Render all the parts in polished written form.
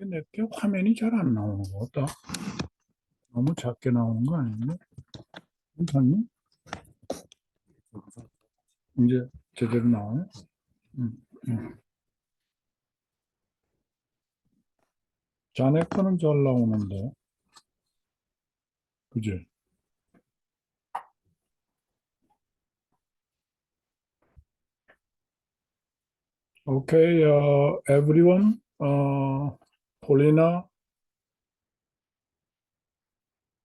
내게 화면이 잘 안 나오는 것 같다. 너무 작게 나오는 거 아니니? 괜찮니? 이제 제대로 나오네. 음, 음. 자네 거는 잘 나오는데, 그지? Okay, everyone, Polina,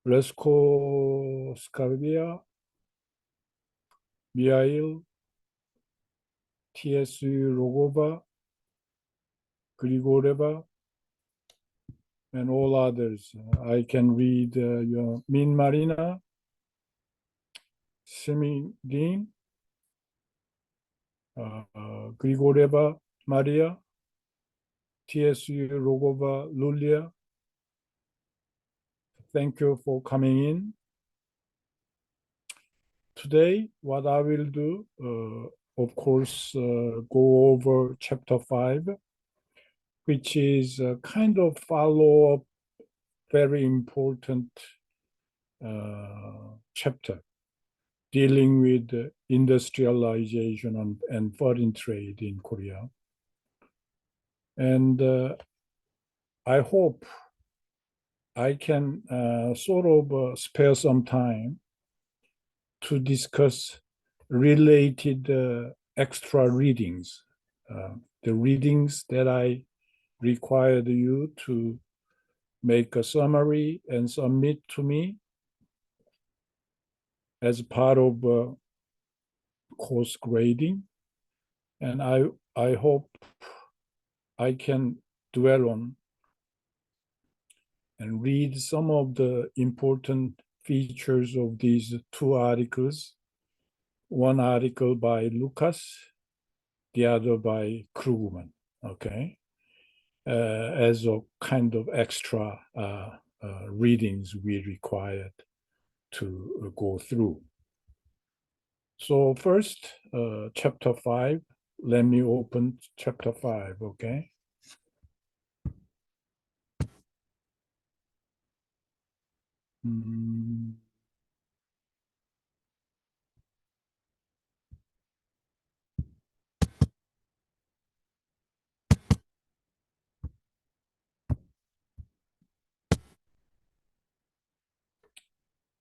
Lesko Skarbia, Mihail, TSU Rogova, Grigoreva, and all others. I can read your Min Marina, Semidin, Grigoreva Maria, TSU Rogova Lulia. Thank you for coming in. Today, what I will do, of course, go over chapter 5, which is a kind of follow-up, very important chapter dealing with industrialization and foreign trade in Korea. And I hope I can sort of spare some time to discuss related extra readings, the readings that I required you to make a summary and submit to me as part of course grading. And I hope I can dwell on and read some of the important features of these two articles. One article by Lucas, the other by Krugman, okay? As a kind of extra readings we required to go through. So first, chapter 5. Let me open chapter 5, okay?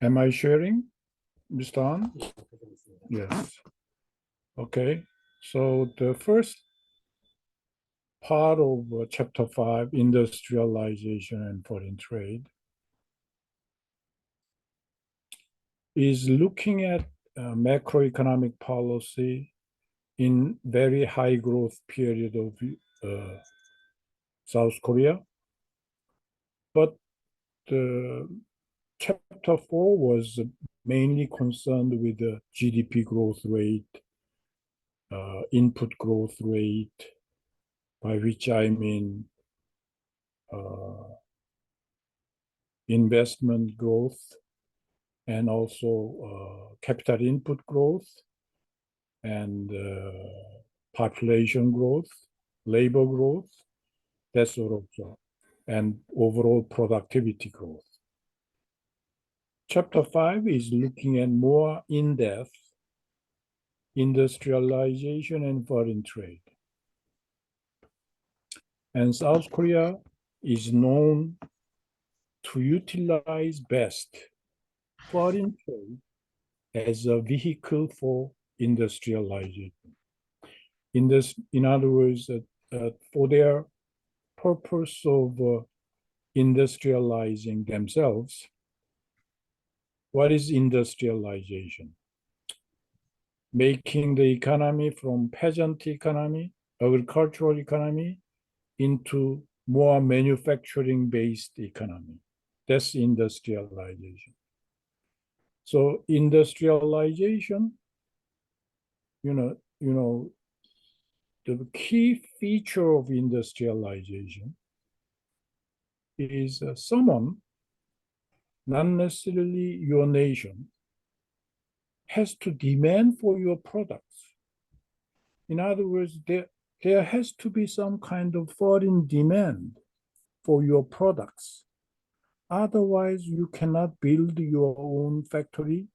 Am I sharing, Mr. Han? Yes. Okay. So the first part of chapter 5, industrialization and foreign trade, is looking at macroeconomic policy in very high growth period of South Korea. But chapter 4 was mainly concerned with the GDP growth rate, input growth rate, by which I mean investment growth and also capital input growth and population growth, labor growth, that sort of stuff, and overall productivity growth. Chapter 5 is looking at more in-depth industrialization and foreign trade. And South Korea is known to utilize best foreign trade as a vehicle for industrialization. In other words, for their purpose of industrializing themselves, what is industrialization? Making the economy from peasant economy, agricultural economy, into more manufacturing-based economy. That's industrialization. So industrialization, the key feature of industrialization is someone, not necessarily your nation, has to demand for your products. In other words, there has to be some kind of foreign demand for your products. Otherwise, you cannot build your own factory.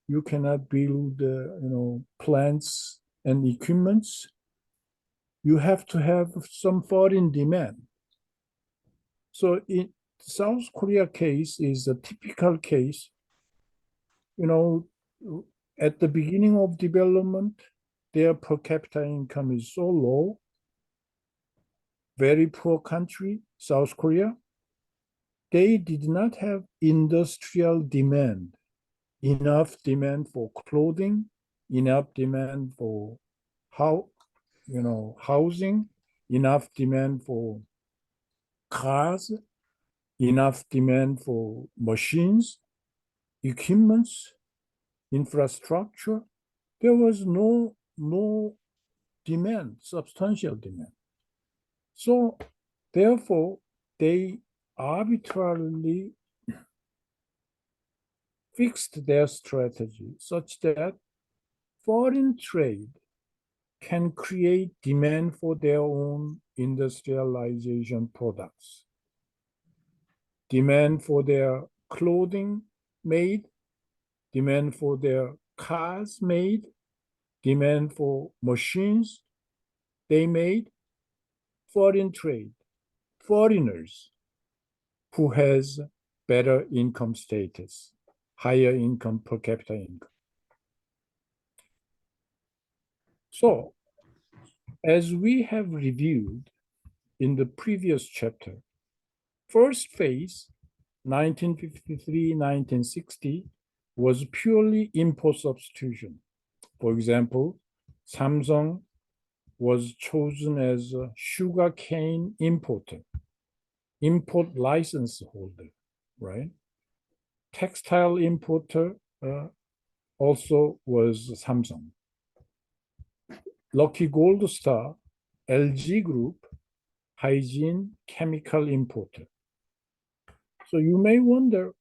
You cannot build, plants and equipments. You have to have some foreign demand. So in South Korea case is a typical case. At the beginning of development, their per capita income is so low. Very poor country, South Korea. They did not have industrial demand, enough demand for clothing, enough demand for housing, enough demand for cars, enough demand for machines, equipments, infrastructure. There was no demand, substantial demand. So therefore, they arbitrarily fixed their strategy such that foreign trade can create demand for their own industrialization products. Demand for their clothing made, demand for their cars made, demand for machines they made, foreign trade, foreigners who has better income status, higher income per capita income. So, as we have reviewed in the previous chapter, first phase, 1953-1960, was purely import substitution. For example, Samsung was chosen as a sugarcane importer, import license holder, right? Textile importer also was Samsung. Lucky Gold Star, LG Group, hygiene chemical importer. So you may wonder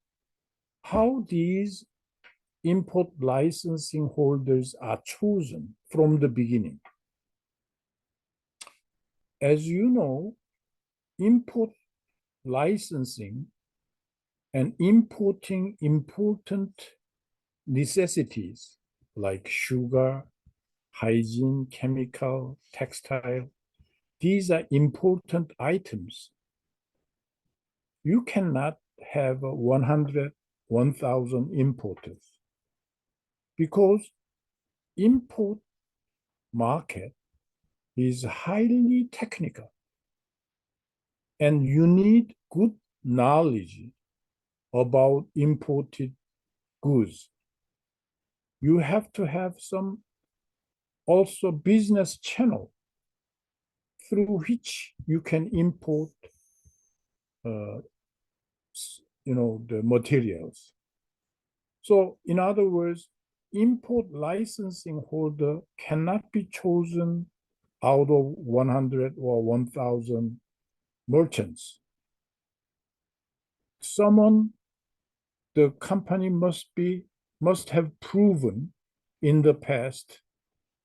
how these import licensing holders are chosen from the beginning. As you know, import licensing and importing important necessities like sugar, hygiene, chemical, textile, these are important items. You cannot have 100, 1,000 importers because import market is highly technical and you need good knowledge about imported goods. You have to have some also business channel through which you can import the materials. So in other words, import licensing holder cannot be chosen out of 100 or 1,000 merchants. The company must have proven in the past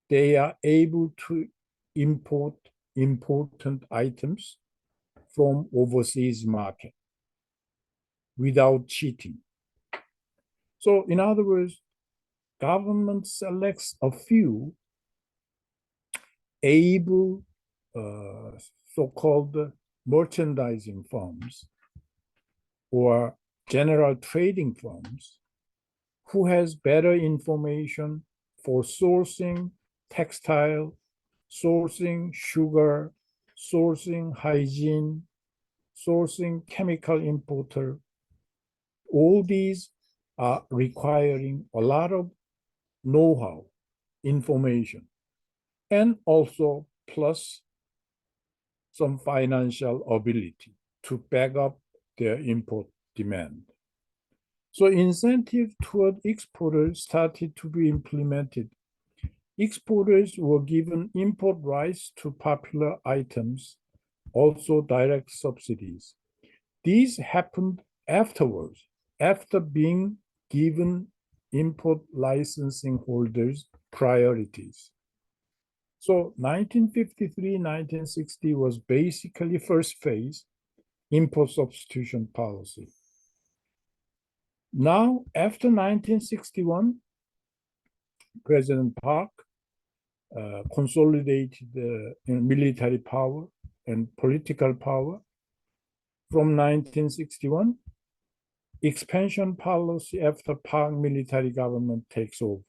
they are able to import important items from overseas market without cheating. So in other words, government selects a few able so-called merchandising firms or general trading firms who has better information for sourcing textile, sourcing sugar, sourcing hygiene, sourcing chemical importer. All these are requiring a lot of know-how, information, and also plus some financial ability to back up their import demand. So incentive toward exporters started to be implemented. Exporters were given import rights to popular items, also direct subsidies. These happened afterwards, after being given import licensing holders priorities. So 1953, 1960 was basically first phase. import substitution policy. Now, after 1961, President Park consolidated military power and political power. From 1961, expansion policy after Park military government takes over.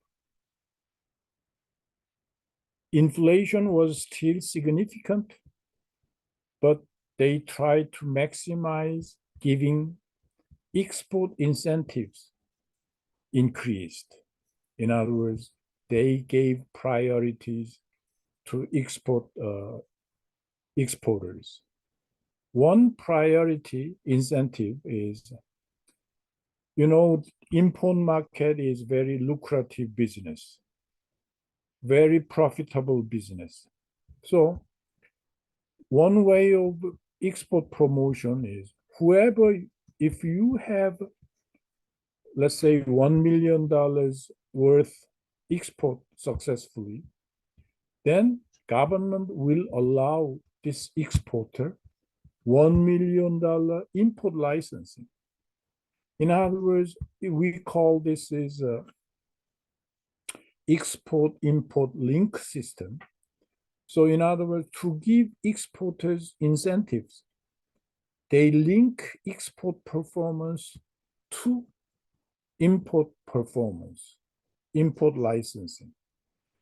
Inflation was still significant, but they tried to maximize giving export incentives increased. In other words, they gave priorities to exporters. One priority incentive is, import market is very lucrative business, very profitable business. So one way of export promotion is if you have, let's say, $1 million worth export successfully, then government will allow this exporter $1 million import licensing. In other words, we call this is a export-import link system. So in other words, to give exporters incentives, they link export performance to import performance, import licensing.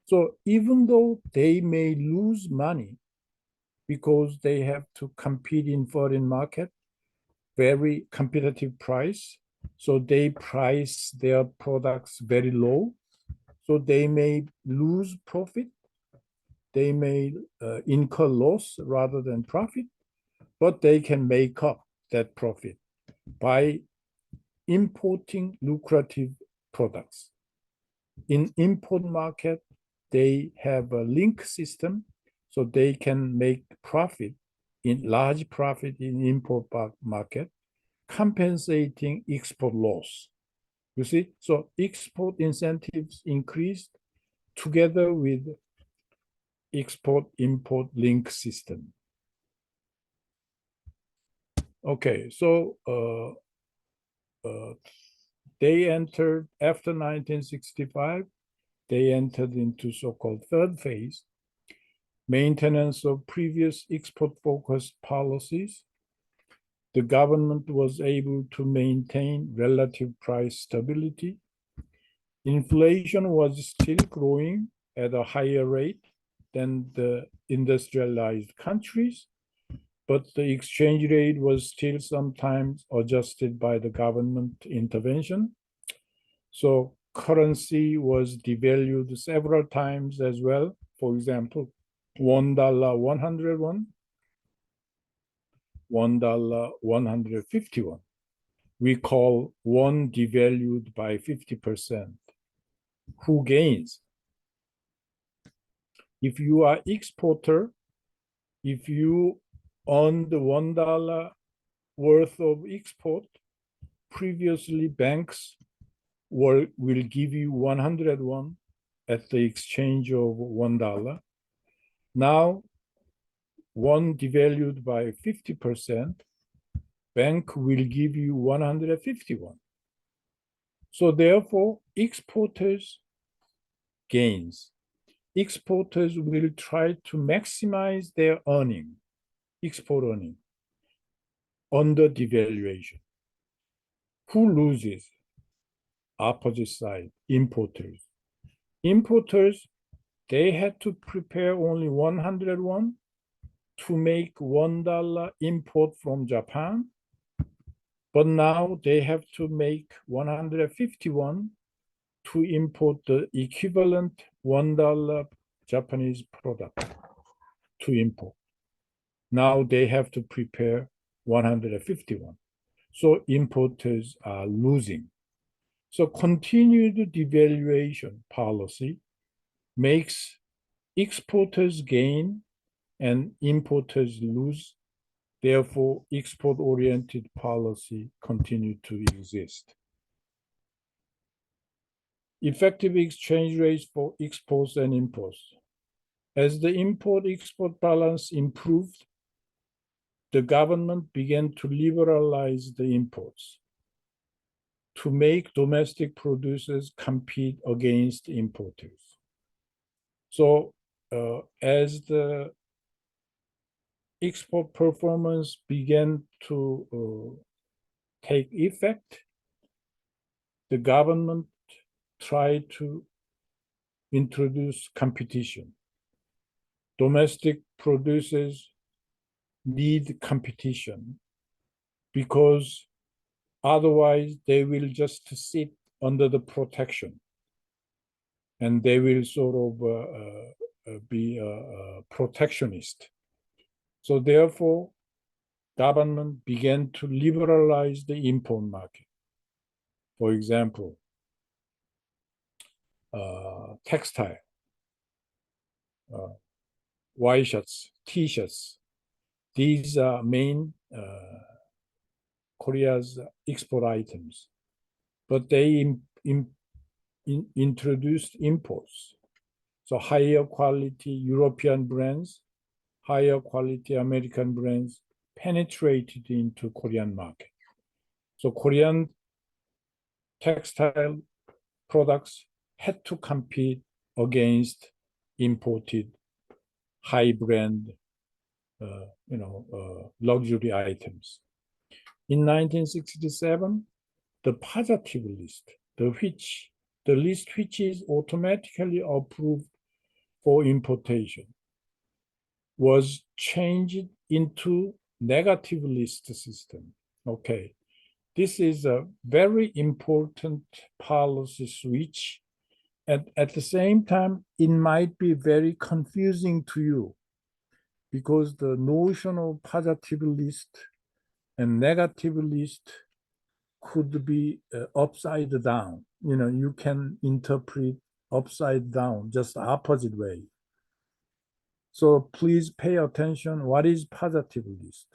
So even though they may lose money because they have to compete in foreign market, very competitive price, so they price their products very low, so they may lose profit, they may incur loss rather than profit, but they can make up that profit by importing lucrative products. In import market, they have a link system, so they can make large profit in import market, compensating export loss. You see, so export incentives increased together with export-import link system. Okay, so they entered, after 1965, they entered into so-called third phase, maintenance of previous export-focused policies. The government was able to maintain relative price stability. Inflation was still growing at a higher rate than the industrialized countries, but the exchange rate was still sometimes adjusted by the government intervention. So currency was devalued several times as well. For example, $1 101, $1 151. We call one devalued by 50%. Who gains? If you are exporter, if you own the $1 worth of export, previously banks will give you 101 at the exchange of $1. Now, one devalued by 50%, bank will give you 151. So therefore, exporters gains. Exporters will try to maximize their export earning, under devaluation. Who loses? Opposite side, importers. Importers, they had to prepare only 101 to make $1 import from Japan, but now they have to make 151 to import the equivalent $1 Japanese product to import. Now they have to prepare 151. So importers are losing. So continued devaluation policy makes exporters gain and importers lose. Therefore, export-oriented policy continued to exist. Effective exchange rates for exports and imports. As the import-export balance improved, the government began to liberalize the imports to make domestic producers compete against importers. So as the export performance began to take effect, the government tried to introduce competition. Domestic producers need competition because otherwise they will just sit under the protection and they will sort of be protectionist. So therefore, government began to liberalize the import market. For example, textile, white shirts, T-shirts. These are main Korea's export items, but they introduced imports. So higher quality European brands, higher quality American brands penetrated into Korean market. So Korean textile products had to compete against imported high brand, luxury items. In 1967, the positive list, the list which is automatically approved for importation, was changed into negative list system. Okay, this is a very important policy switch. And at the same time, it might be very confusing to you because the notion of positive list and negative list could be upside down. You can interpret upside down, just opposite way. So please pay attention. What is positive list?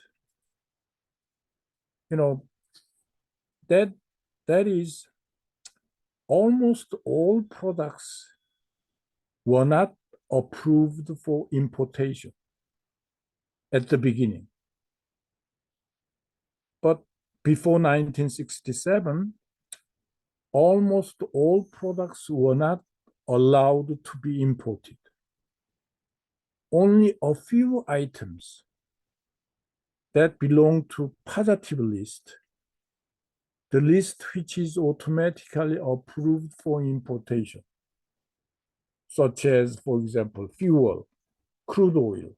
That is almost all products were not approved for importation at the beginning. But before 1967, almost all products were not allowed to be imported. Only a few items that belong to positive list, the list which is automatically approved for importation, such as, for example, fuel, crude oil,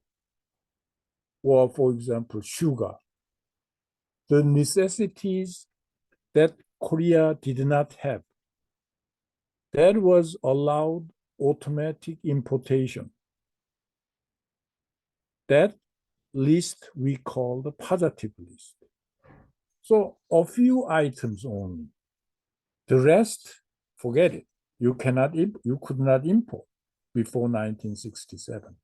or, for example, sugar. The necessities that Korea did not have, that was allowed automatic importation. That list we call the positive list. So a few items only. The rest, forget it. You could not import before 1967.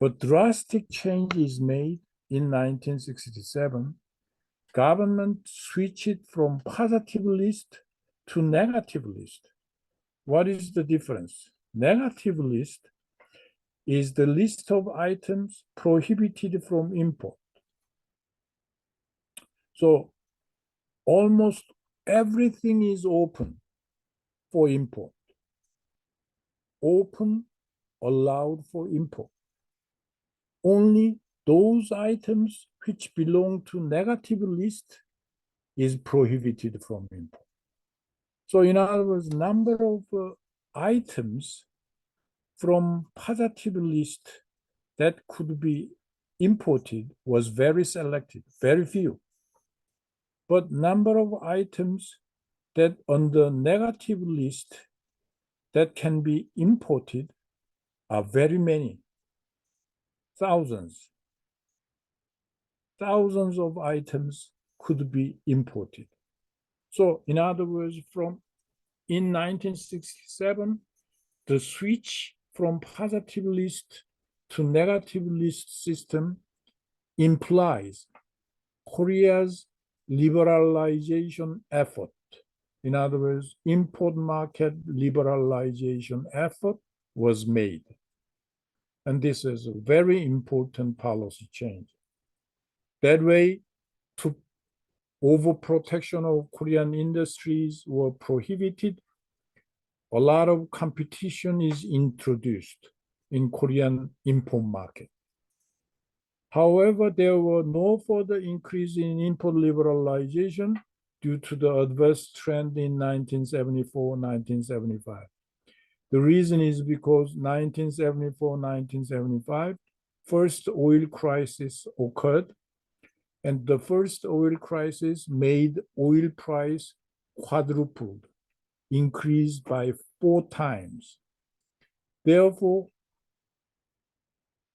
But drastic change is made in 1967. Government switched from positive list to negative list. What is the difference? Negative list is the list of items prohibited from import. So almost everything is open for import. Open, allowed for import. Only those items which belong to negative list is prohibited from import. So in other words, number of items from positive list that could be imported was very selected, very few. But number of items that on the negative list that can be imported are very many. Thousands of items could be imported. So in other words, in 1967, the switch from positive list to negative list system implies Korea's liberalization effort. In other words, import market liberalization effort was made. And this is a very important policy change. That way, to overprotection of Korean industries were prohibited. A lot of competition is introduced in Korean import market. However, there were no further increase in import liberalization due to the adverse trend in 1974, 1975. The reason is because 1974, 1975, first oil crisis occurred, and the first oil crisis made oil price quadrupled, increased by 4 times. Therefore,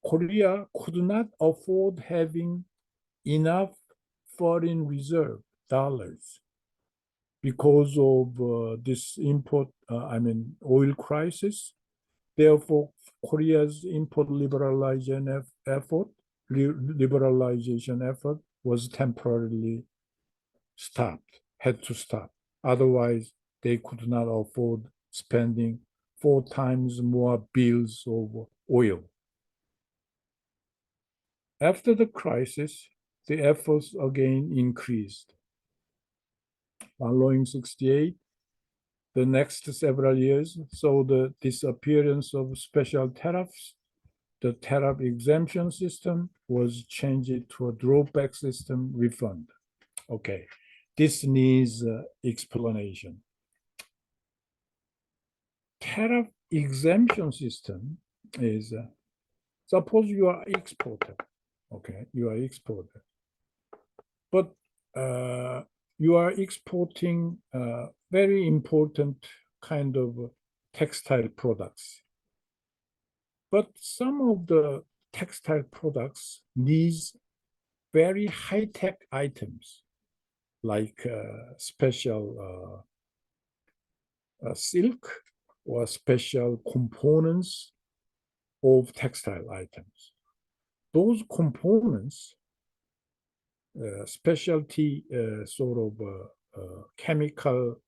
Korea could not afford having enough foreign reserve dollars because of this oil crisis. Therefore, Korea's import liberalization effort was temporarily stopped, had to stop. Otherwise, they could not afford spending 4 times more bills of oil. After the crisis, the efforts again increased. Following 68, the next several years saw the disappearance of special tariffs. The tariff exemption system was changed to a drawback system refund. Okay, this needs explanation. Tariff exemption system is, suppose you are exporter, okay, you are exporter, but you are exporting very important kind of textile products. But some of the textile products needs very high-tech items, like special silk or special components of textile items. Those components, specialty sort of chemical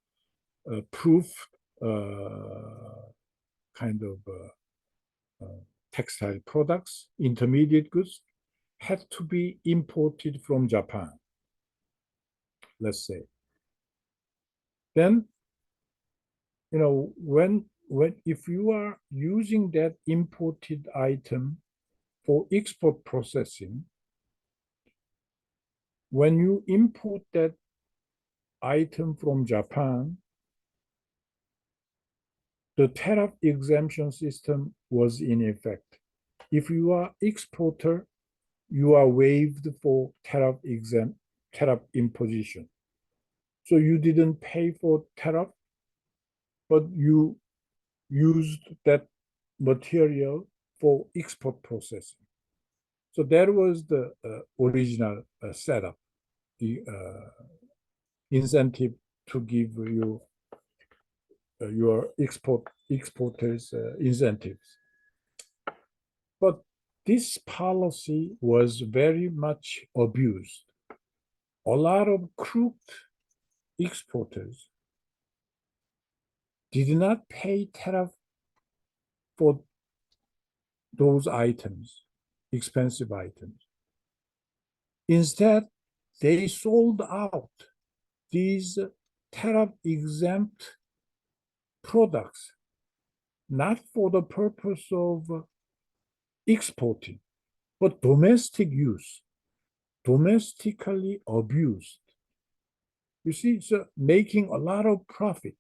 proof kind of textile products, intermediate goods, had to be imported from Japan, let's say. Then, when if you are using that imported item for export processing, when you import that item from Japan, the tariff exemption system was in effect. If you are exporter, you are waived for tariff imposition. So you didn't pay for tariff, but you used that material for export processing. So that was the original setup, the incentive to give you your exporters incentives. But this policy was very much abused. A lot of crooked exporters did not pay tariff for those items, expensive items. Instead, they sold out these tariff-exempt products, not for the purpose of exporting, but domestic use, domestically abused. You see, so making a lot of profit.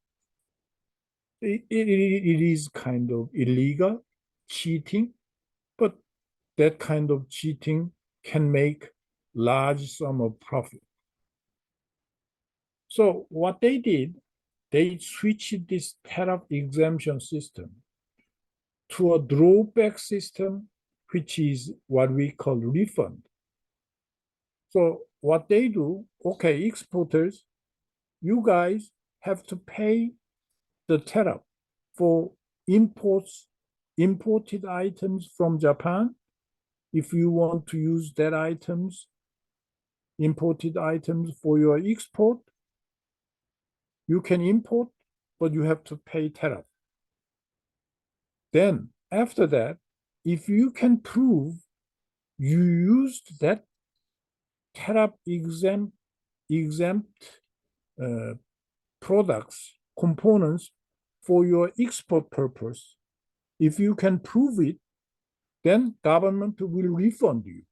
It is kind of illegal, cheating, but that kind of cheating can make large sum of profit. So what they did, they switched this tariff exemption system to a drawback system, which is what we call refund. So what they do, okay, exporters, you guys have to pay the tariff for imported items from Japan. If you want to use that imported items for your export, you can import, but you have to pay tariff. Then after that, if you can prove you used that tariff exempt products, components for your export purpose. If you can prove it, then government will refund you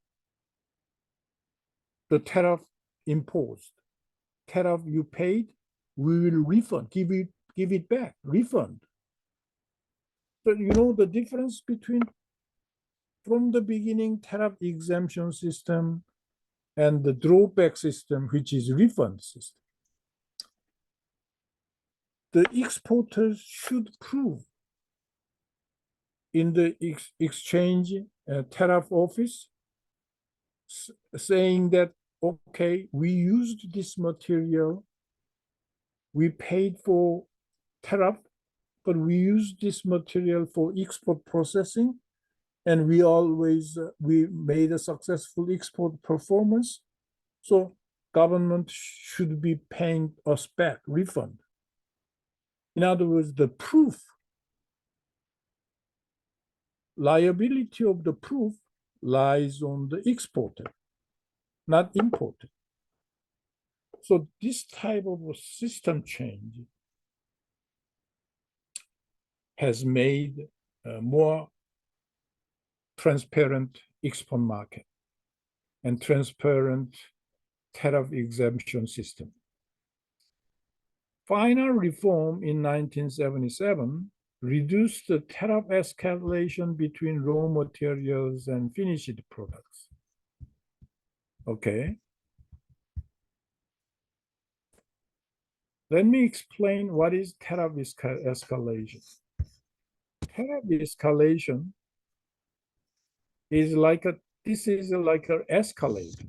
the tariff imposed. Tariff you paid, we will refund, give it back, refund. So you know the difference between from the beginning tariff exemption system and the drawback system, which is refund system. The exporters should prove in the exchange tariff office saying that, okay, we used this material, we paid for tariff, but we used this material for export processing, and we made a successful export performance. So government should be paying us back, refund. In other words, the proof, liability of the proof lies on the exporter, not importer. So this type of a system change has made a more transparent export market and transparent tariff exemption system. Final reform in 1977 reduced the tariff escalation between raw materials and finished products. Okay. Let me explain what is tariff escalation. Tariff escalation is like an escalator.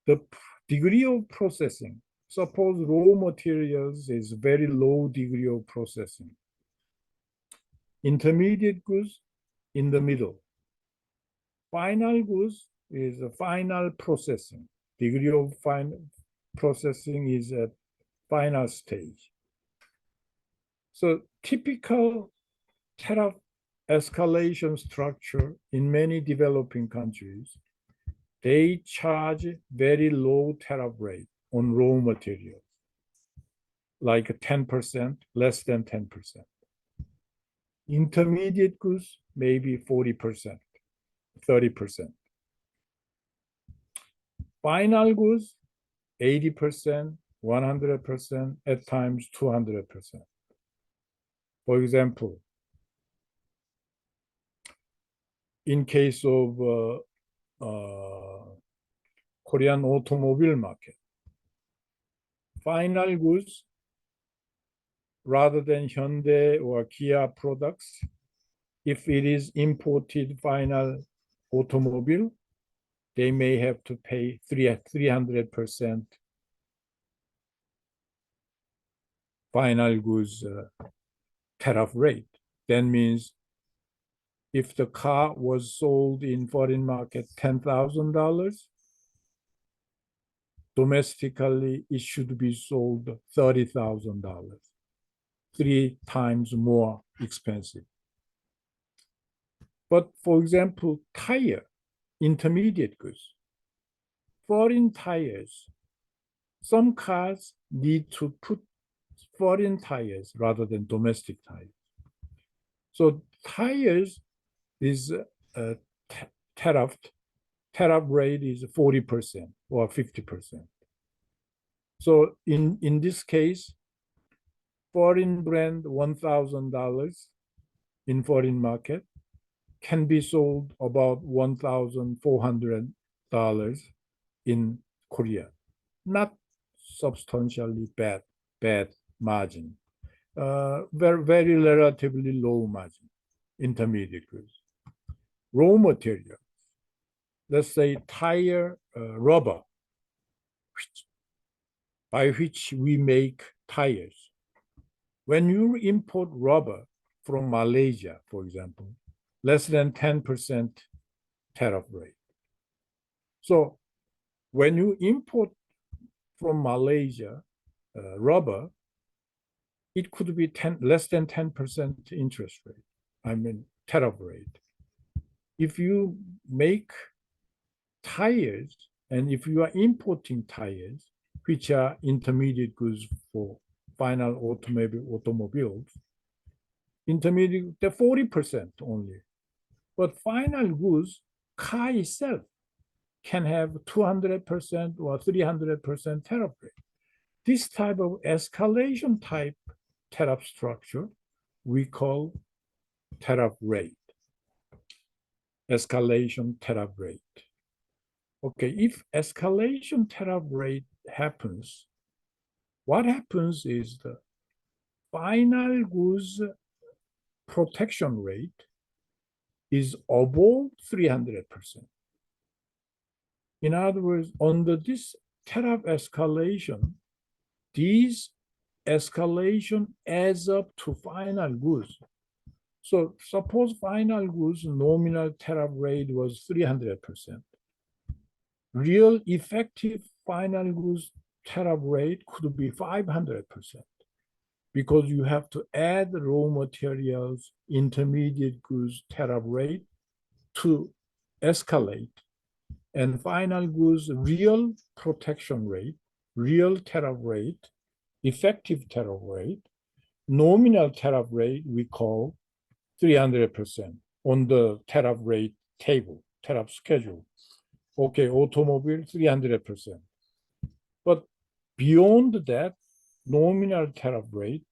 The degree of processing, suppose raw materials is very low degree of processing. Intermediate goods in the middle. Final goods is a final processing. Degree of final processing is at final stage. So typical tariff escalation structure in many developing countries, they charge very low tariff rate on raw materials, like 10%, less than 10%. Intermediate goods, maybe 40%, 30%. Final goods, 80%, 100%, at times 200%. For example, in case of Korean automobile market, final goods, rather than Hyundai or Kia products, if it is imported final automobile, they may have to pay 300% final goods tariff rate. That means if the car was sold in foreign market $10,000, domestically it should be sold $30,000, 3 times more expensive. But for example, tire, intermediate goods, foreign tires, some cars need to put foreign tires rather than domestic tires. So tires is tariff rate is 40% or 50%. So in this case, foreign brand $1,000 in foreign market can be sold about $1,400 in Korea. Not substantially bad margin. Very relatively low margin, intermediate goods. Raw material, let's say tire, rubber, by which we make tires. When you import rubber from Malaysia, for example, less than 10% tariff rate. So when you import from Malaysia rubber, it could be less than 10% interest rate, tariff rate. If you make tires, and if you are importing tires, which are intermediate goods for final automobiles, intermediate, they're 40% only. But final goods, car itself can have 200% or 300% tariff rate. This type of escalation type tariff structure we call tariff rate, escalation tariff rate. Okay, if escalation tariff rate happens, what happens is the final goods protection rate is above 300%. In other words, under this tariff escalation, these escalation adds up to final goods. So suppose final goods nominal tariff rate was 300%. Real effective final goods tariff rate could be 500% because you have to add raw materials, intermediate goods tariff rate to escalate. And final goods real protection rate, real tariff rate, effective tariff rate, nominal tariff rate we call 300% on the tariff rate table, tariff schedule. Okay, automobile 300%. But beyond that, nominal tariff rate,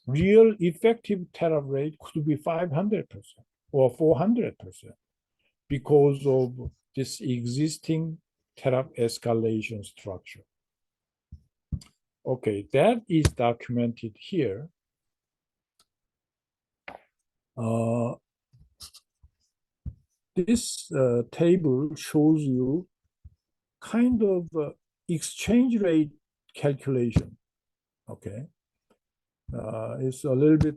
real effective tariff rate could be 500% or 400% because of this existing tariff escalation structure. Okay, that is documented here. This table shows you kind of exchange rate calculation. Okay, it's a little bit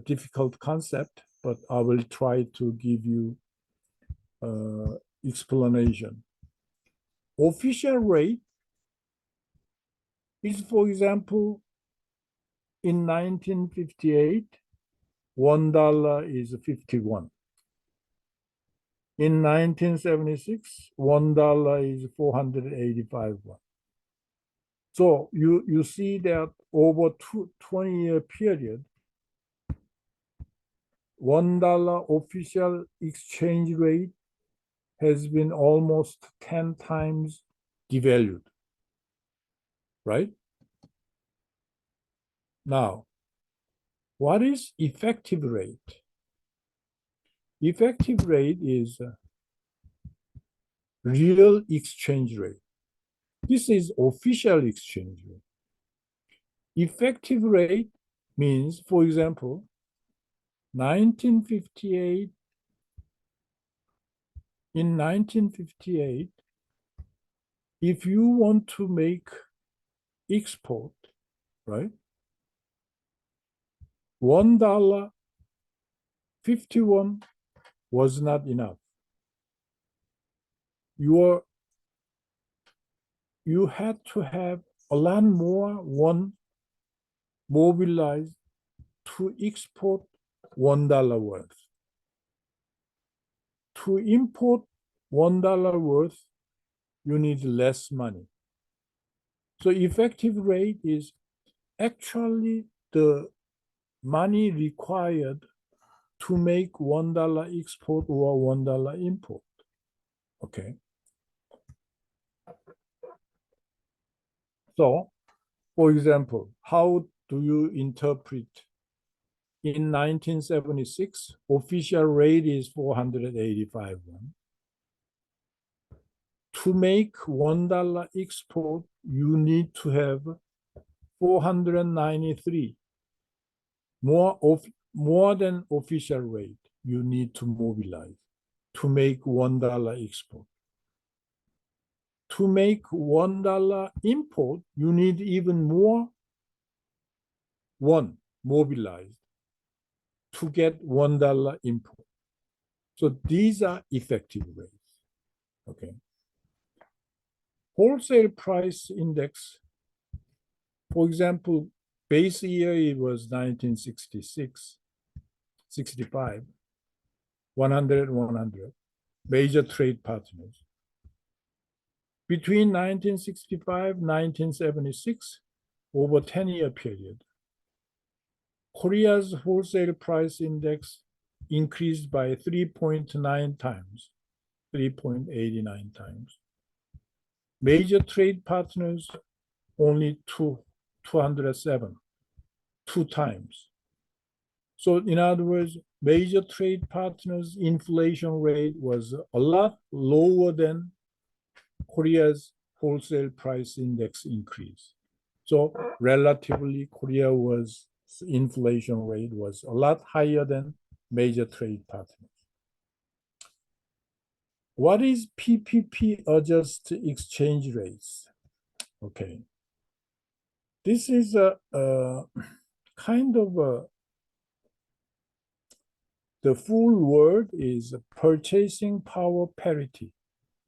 difficult concept, but I will try to give you explanation. Official rate is, for example, in 1958, $1 is 51. In 1976, $1 is 485 won. So you see that over 20-year period, $1 official exchange rate has been almost 10 times devalued, right? Now, what is effective rate? Effective rate is real exchange rate. This is official exchange rate. Effective rate means, for example, 1958, in 1958, if you want to make export, right? $1.51 was not enough. You had to have a lot more won mobilized to export $1 worth. To import $1 worth, you need less money. So effective rate is actually the money required to make $1 export or $1 import. Okay. So, for example, how do you interpret? In 1976, official rate is 485 won. To make $1 export, you need to have 493, more than official rate you need to mobilize to make $1 export. To make $1 import, you need even more won mobilized to get $1 import. So these are effective rates. Okay. Wholesale price index, for example, base year it was 1966, 65, 100, 100, major trade partners. Between 1965 and 1976, over 10-year period, Korea's wholesale price index increased by 3.9 times, 3.89 times. Major trade partners only 207, 2 times. So in other words, major trade partners' inflation rate was a lot lower than Korea's wholesale price index increase. So relatively, Korea's inflation rate was a lot higher than major trade partners. What is PPP adjusted exchange rates? Okay. This is a kind of the full word is purchasing power parity,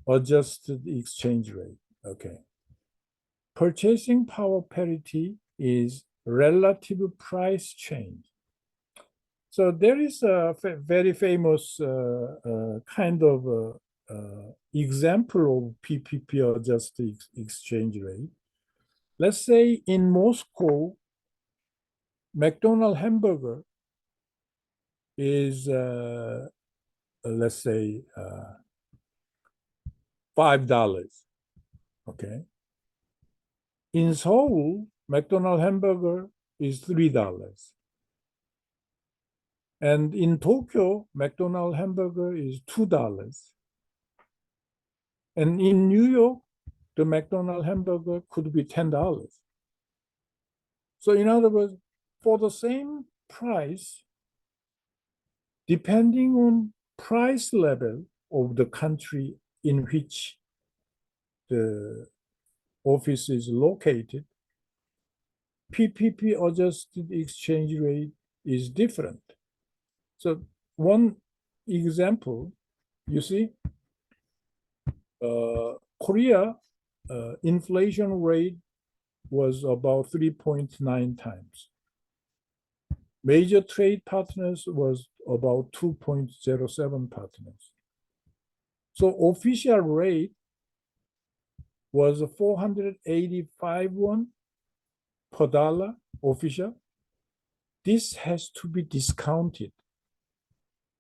adjusted exchange rate. Okay. Purchasing power parity is relative price change. So there is a very famous kind of example of PPP adjusted exchange rate. Let's say in Moscow, McDonald's hamburger is, let's say, $5. Okay. In Seoul, McDonald's hamburger is $3. And in Tokyo, McDonald's hamburger is $2. And in New York, the McDonald's hamburger could be $10. So in other words, for the same price, depending on price level of the country in which the office is located, PPP adjusted exchange rate is different. So one example, you see, Korea inflation rate was about 3.9 times. Major trade partners was about 2.07 partners. So official rate was 485 won per dollar official. This has to be discounted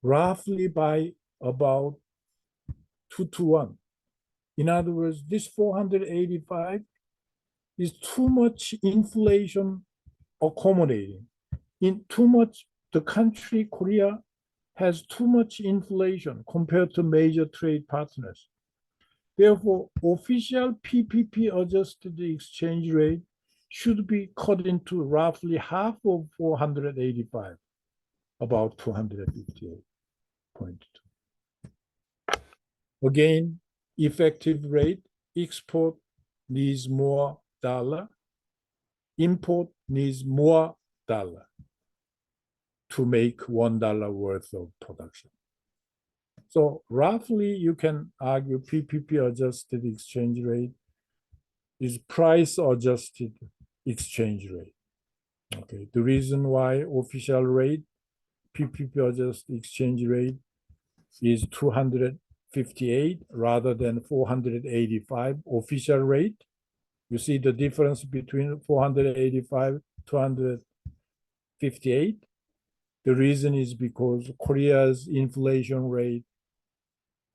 roughly by about 2 to 1. In other words, this 485 is too much inflation accommodating. In too much, the country, Korea, has too much inflation compared to major trade partners. Therefore, official PPP adjusted exchange rate should be cut into roughly half of 485, about 258.2. Again, effective rate, export needs more dollar, import needs more dollar to make $1 worth of production. So roughly you can argue PPP adjusted exchange rate is price adjusted exchange rate. Okay, the reason why official rate, PPP adjusted exchange rate is 258 rather than 485 official rate. You see the difference between 485, 258. The reason is because Korea's inflation rate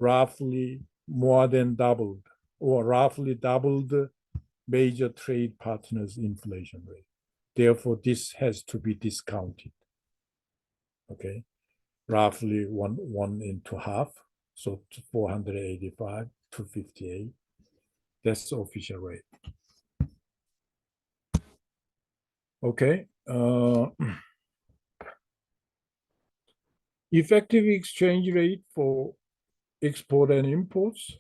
roughly more than doubled, or roughly doubled major trade partners' inflation rate. Therefore, this has to be discounted. Okay, roughly one into half, so 485 to 58. That's the official rate. Okay. Effective exchange rate for export and imports.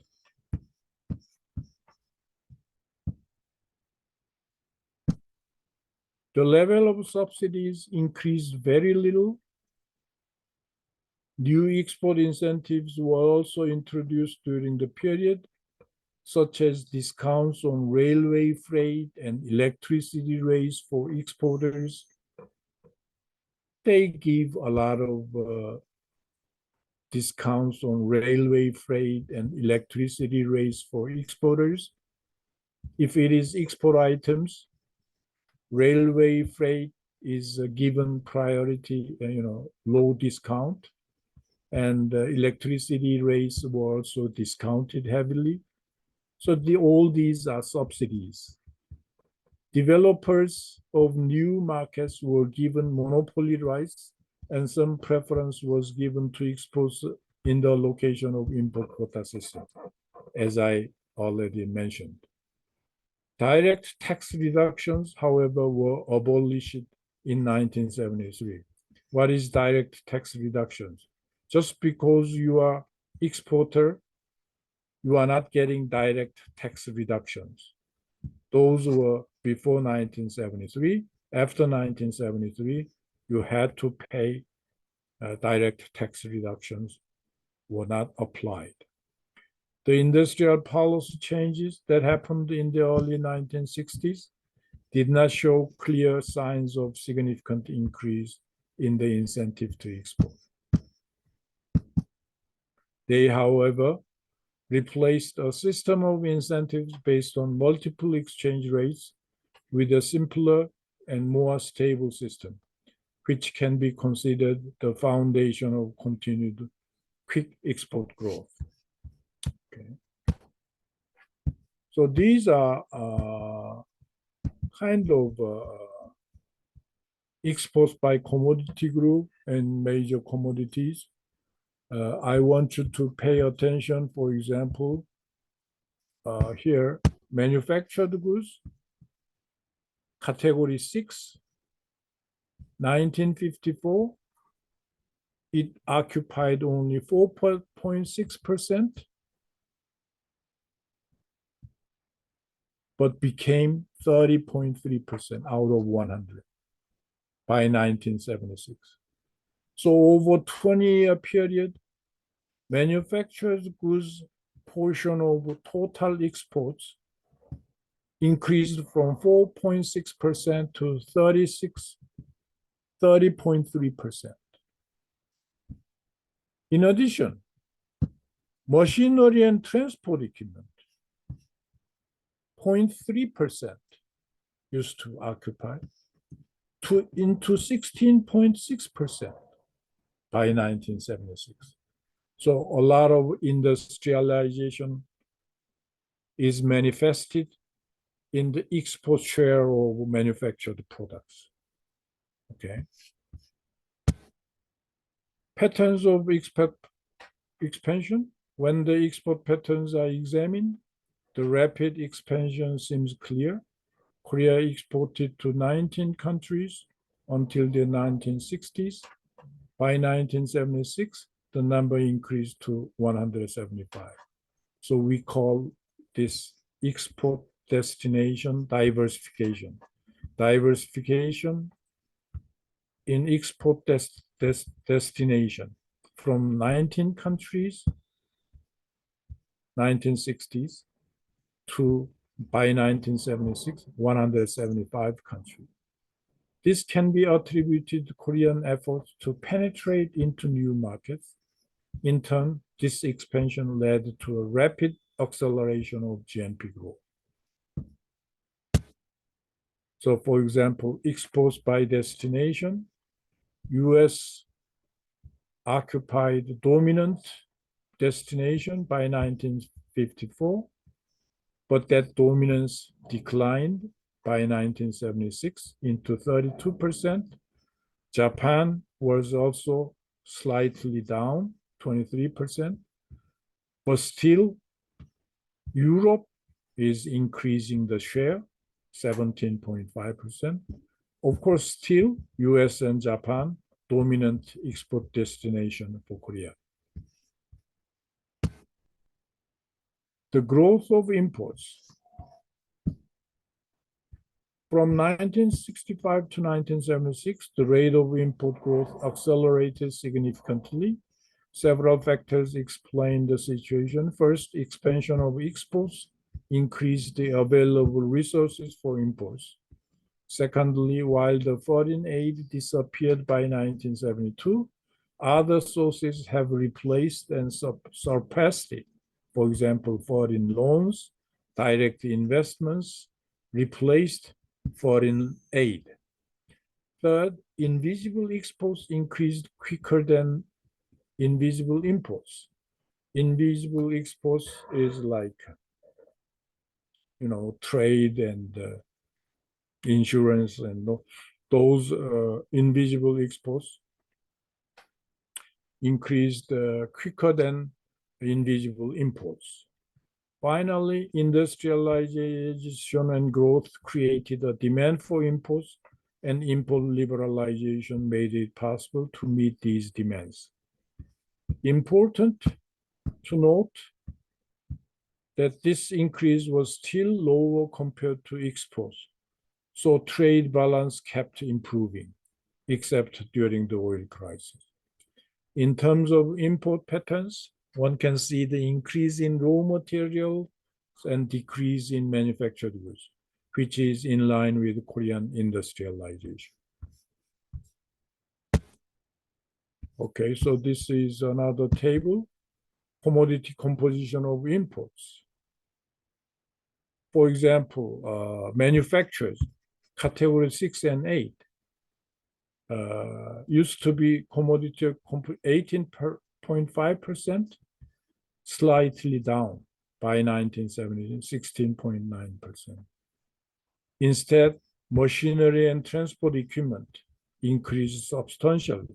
The level of subsidies increased very little. New export incentives were also introduced during the period, such as discounts on railway freight and electricity rates for exporters. They give a lot of discounts on railway freight and electricity rates for exporters. If it is export items, railway freight is given priority, low discount, and electricity rates were also discounted heavily. So all these are subsidies. Developers of new markets were given monopoly rights, and some preference was given to exports in the location of import quota system, as I already mentioned. Direct tax reductions, however, were abolished in 1973. What is direct tax reductions? Just because you are exporter, you are not getting direct tax reductions. Those were before 1973. After 1973, you had to pay direct tax reductions were not applied. The industrial policy changes that happened in the early 1960s did not show clear signs of significant increase in the incentive to export. They, however, replaced a system of incentives based on multiple exchange rates with a simpler and more stable system, which can be considered the foundation of continued quick export growth. Okay. So these are kind of exports by commodity group and major commodities. I want you to pay attention, for example, here, manufactured goods, category 6, 1954, it occupied only 4.6%, but became 30.3% out of 100 by 1976. So over 20-year period, manufactured goods portion of total exports increased from 4.6% to 30.3%. In addition, machinery and transport equipment, 0.3% used to occupy, into 16.6% by 1976. So a lot of industrialization is manifested in the export share of manufactured products. Okay. Patterns of expansion. When the export patterns are examined, the rapid expansion seems clear. Korea exported to 19 countries until the 1960s. By 1976, the number increased to 175. So we call this export destination diversification. Diversification in export destination from 19 countries, 1960s, to by 1976, 175 countries. This can be attributed to Korean efforts to penetrate into new markets. In turn, this expansion led to a rapid acceleration of GNP growth. So, for example, exports by destination, US occupied dominant destination by 1954, but that dominance declined by 1976 into 32%. Japan was also slightly down, 23%, but still Europe is increasing the share, 17.5%. Of course, still US and Japan dominant export destination for Korea. The growth of imports. From 1965 to 1976, the rate of import growth accelerated significantly. Several factors explain the situation. First, expansion of exports increased the available resources for imports. Secondly, while the foreign aid disappeared by 1972, other sources have replaced and surpassed it. For example, foreign loans, direct investments replaced foreign aid. Third, invisible exports increased quicker than invisible imports. Invisible exports is like, trade and insurance, and those invisible exports increased quicker than invisible imports. Finally, industrialization and growth created a demand for imports, and import liberalization made it possible to meet these demands. Important to note that this increase was still lower compared to exports, so trade balance kept improving, except during the oil crisis. In terms of import patterns, one can see the increase in raw materials and decrease in manufactured goods, which is in line with Korean industrialization. Okay, so this is another table, commodity composition of imports. For example, manufacturers, category 6 and 8, used to be commodity 18.5%, slightly down by 1970, 16.9%. Instead, machinery and transport equipment increased substantially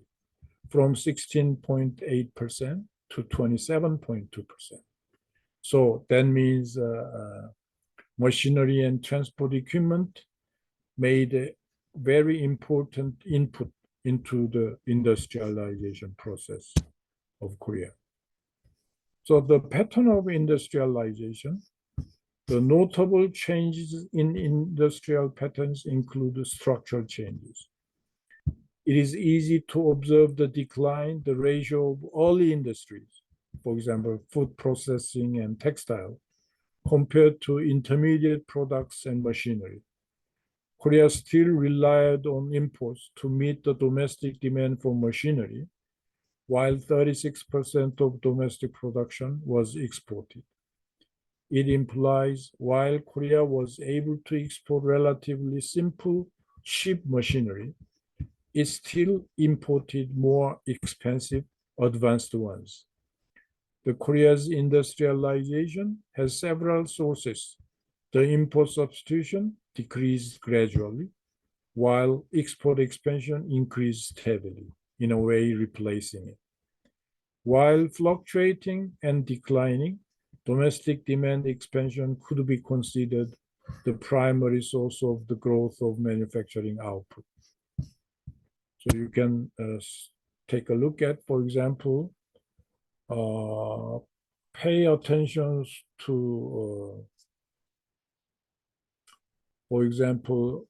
from 16.8% to 27.2%. So that means machinery and transport equipment made a very important input into the industrialization process of Korea. So the pattern of industrialization, the notable changes in industrial patterns include structural changes. It is easy to observe the decline, the ratio of early industries, for example, food processing and textile, compared to intermediate products and machinery. Korea still relied on imports to meet the domestic demand for machinery, while 36% of domestic production was exported. It implies while Korea was able to export relatively simple, cheap machinery, it still imported more expensive, advanced ones. The Korea's industrialization has several sources. The import substitution decreased gradually, while export expansion increased steadily, in a way replacing it. While fluctuating and declining, domestic demand expansion could be considered the primary source of the growth of manufacturing output. So you can take a look at, for example, pay attention to, for example,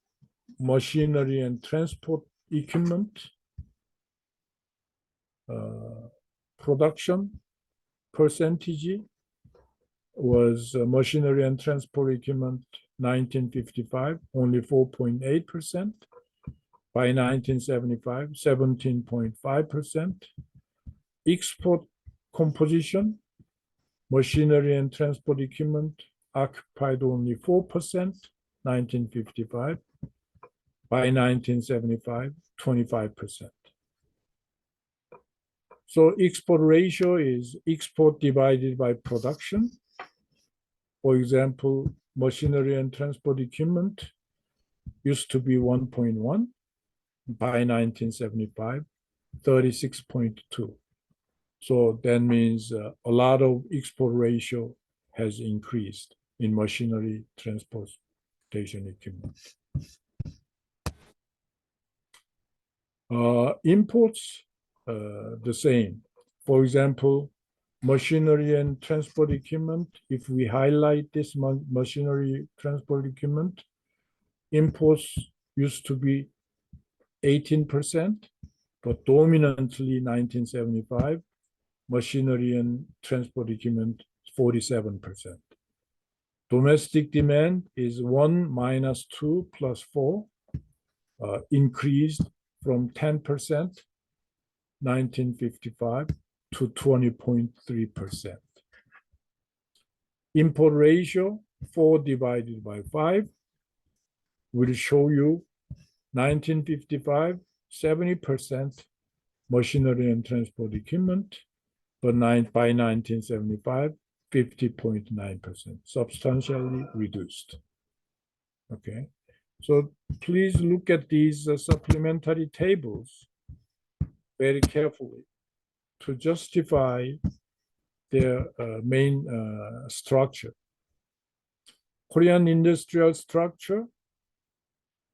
machinery and transport equipment, production percentage was machinery and transport equipment 1955, only 4.8%. By 1975, 17.5%. Export composition, machinery and transport equipment occupied only 4%, 1955. By 1975, 25%. So export ratio is export divided by production. For example, machinery and transport equipment used to be 1.1. By 1975, 36.2. So that means a lot of export ratio has increased in machinery transportation equipment. Imports, the same. For example, machinery and transport equipment, if we highlight this machinery transport equipment, imports used to be 18%, but dominantly 1975, machinery and transport equipment 47%. Domestic demand is 1 minus 2 plus 4, increased from 10%, 1955 to 20.3%. Import ratio 4 divided by 5 will show you 1955, 70% machinery and transport equipment, but by 1975, 50.9%, substantially reduced. Okay, so please look at these supplementary tables very carefully to justify their main structure. Korean industrial structure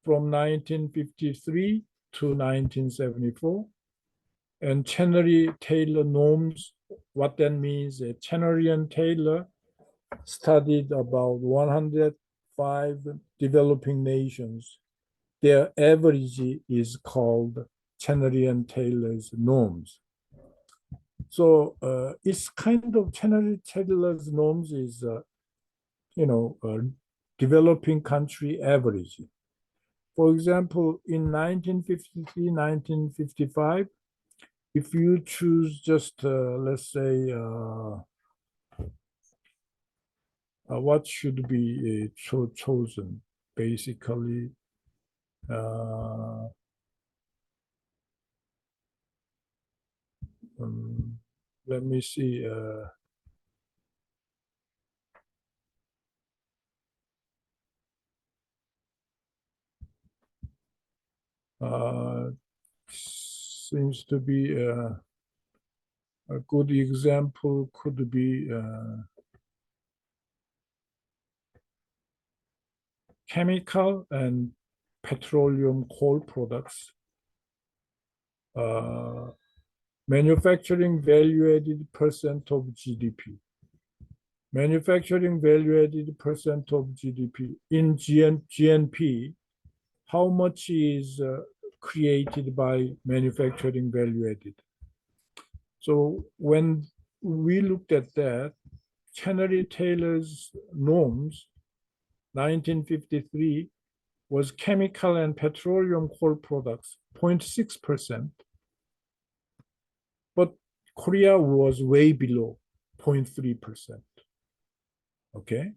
from 1953 to 1974, and Chenery-Taylor norms. What that means is Chenery and Taylor studied about 105 developing nations. Their average is called Chenery and Taylor's norms. So it's kind of Chenery-Taylor's norms is, developing country average. For example, in 1953, 1955, if you choose just, let's say, what should be chosen, basically, let me see. Seems to be a good example could be chemical and petroleum coal products. Manufacturing value-added percent of GDP. Manufacturing value-added percent of GDP. In GNP, how much is created by manufacturing value-added? So when we looked at that, Chenery-Taylor's norms, 1953, was chemical and petroleum coal products, 0.6%. But Korea was way below, 0.3%. Okay.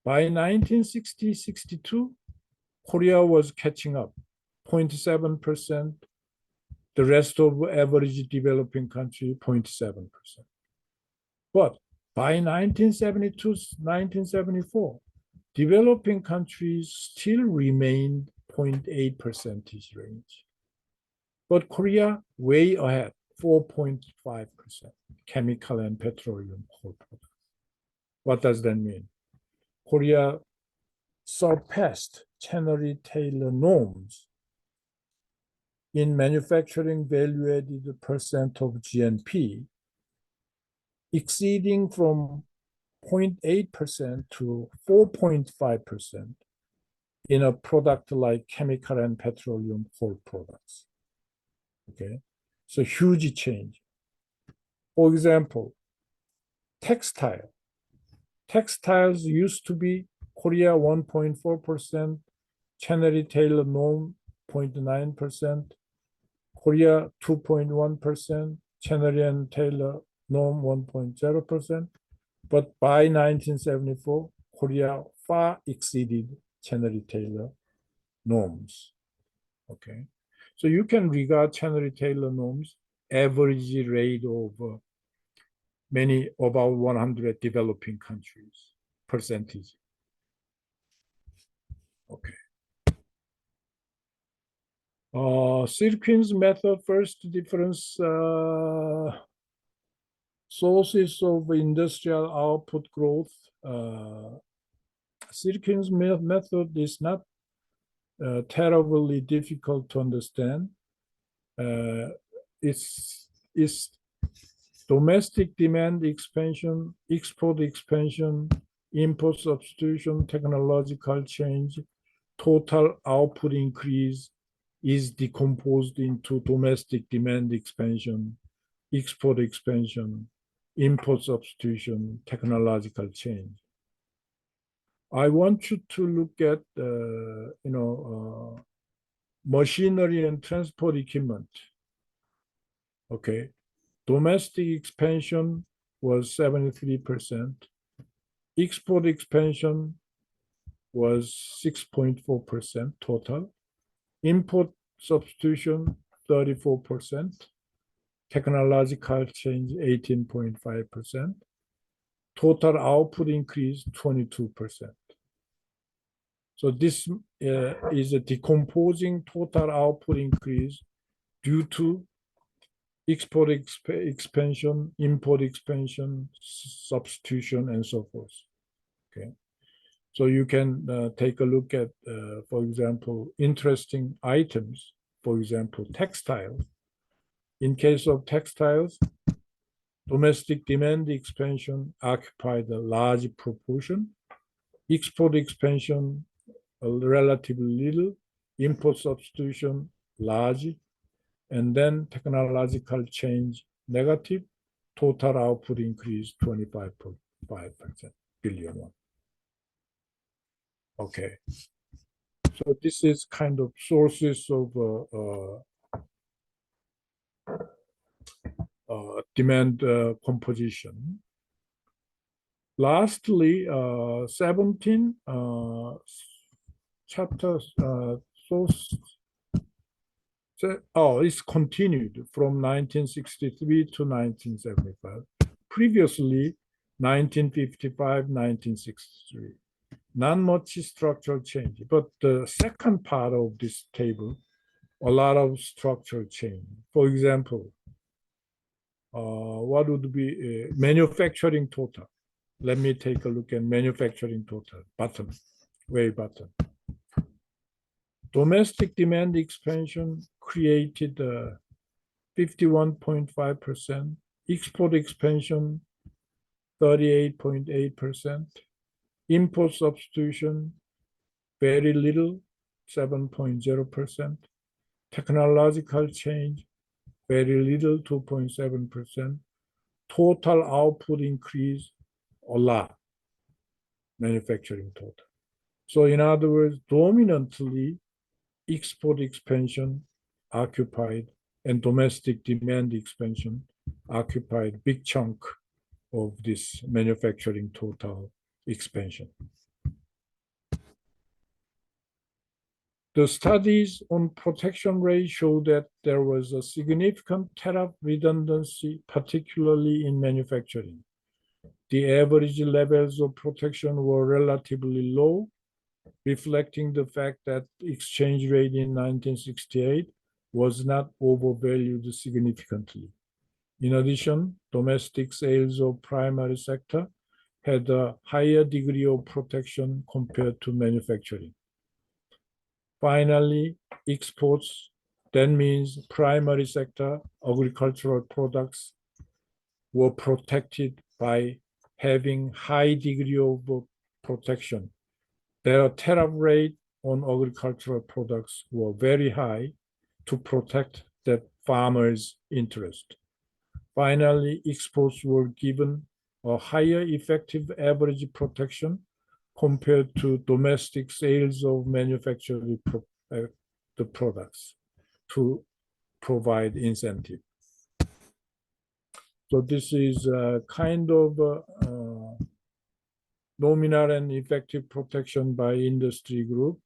By 1960-62, Korea was catching up, 0.7%. The rest of average developing country, 0.7%. But by 1972, 1974, developing countries still remained 0.8 percentage range. But Korea way ahead, 4.5%, chemical and petroleum coal products. What does that mean? Korea surpassed Chenery-Taylor norms in manufacturing value-added percent of GNP, exceeding from 0.8% to 4.5% in a product like chemical and petroleum coal products. Okay, so huge change. For example, textile. Textiles used to be Korea 1.4%, Chenery-Taylor norm 0.9%, Korea 2.1%, Chenery and Taylor norm 1.0%. But by 1974, Korea far exceeded Chenery-Taylor norms. Okay, so you can regard Chenery-Taylor norms average rate of many about 100 developing countries percentage. Okay. Sirkin's method, first difference, sources of industrial output growth. Sirkin's method is not terribly difficult to understand. It's domestic demand expansion, export expansion, import substitution, technological change, total output increase is decomposed into domestic demand expansion, export expansion, import substitution, technological change. I want you to look at, machinery and transport equipment. Okay, domestic expansion was 73%, Export expansion was 6.4% total. Import substitution, 34%. Technological change, 18.5%. Total output increase, 22%. So this is a decomposing total output increase due to export expansion, import expansion, substitution, and so forth. Okay. So you can take a look at, for example, interesting items, for example, textiles. In case of textiles, domestic demand expansion occupied a large proportion. Export expansion, relatively little. Import substitution, large. And then technological change, negative. Total output increase, 25.5% billion won. Okay. So this is kind of sources of demand composition. Lastly, 17 chapters source. It's continued from 1963 to 1975. Previously, 1955, 1963. Not much structural change, but the second part of this table, a lot of structural change. For example, what would be manufacturing total? Let me take a look at manufacturing total, bottom, way bottom. Domestic demand expansion created 51.5%, export expansion 38.8%, import substitution very little, 7.0%, technological change very little, 2.7%, total output increase a lot, manufacturing total. So in other words, dominantly export expansion occupied and domestic demand expansion occupied big chunk of this manufacturing total expansion. The studies on protection rate show that there was a significant tariff redundancy, particularly in manufacturing. The average levels of protection were relatively low, reflecting the fact that exchange rate in 1968 was not overvalued significantly. In addition, domestic sales of primary sector had a higher degree of protection compared to manufacturing. Finally, exports, that means primary sector agricultural products, were protected by having high degree of protection. Their tariff rate on agricultural products were very high to protect the farmers' interest. Finally, exports were given a higher effective average protection compared to domestic sales of manufactured the products to provide incentive. So this is a kind of nominal and effective protection by industry group.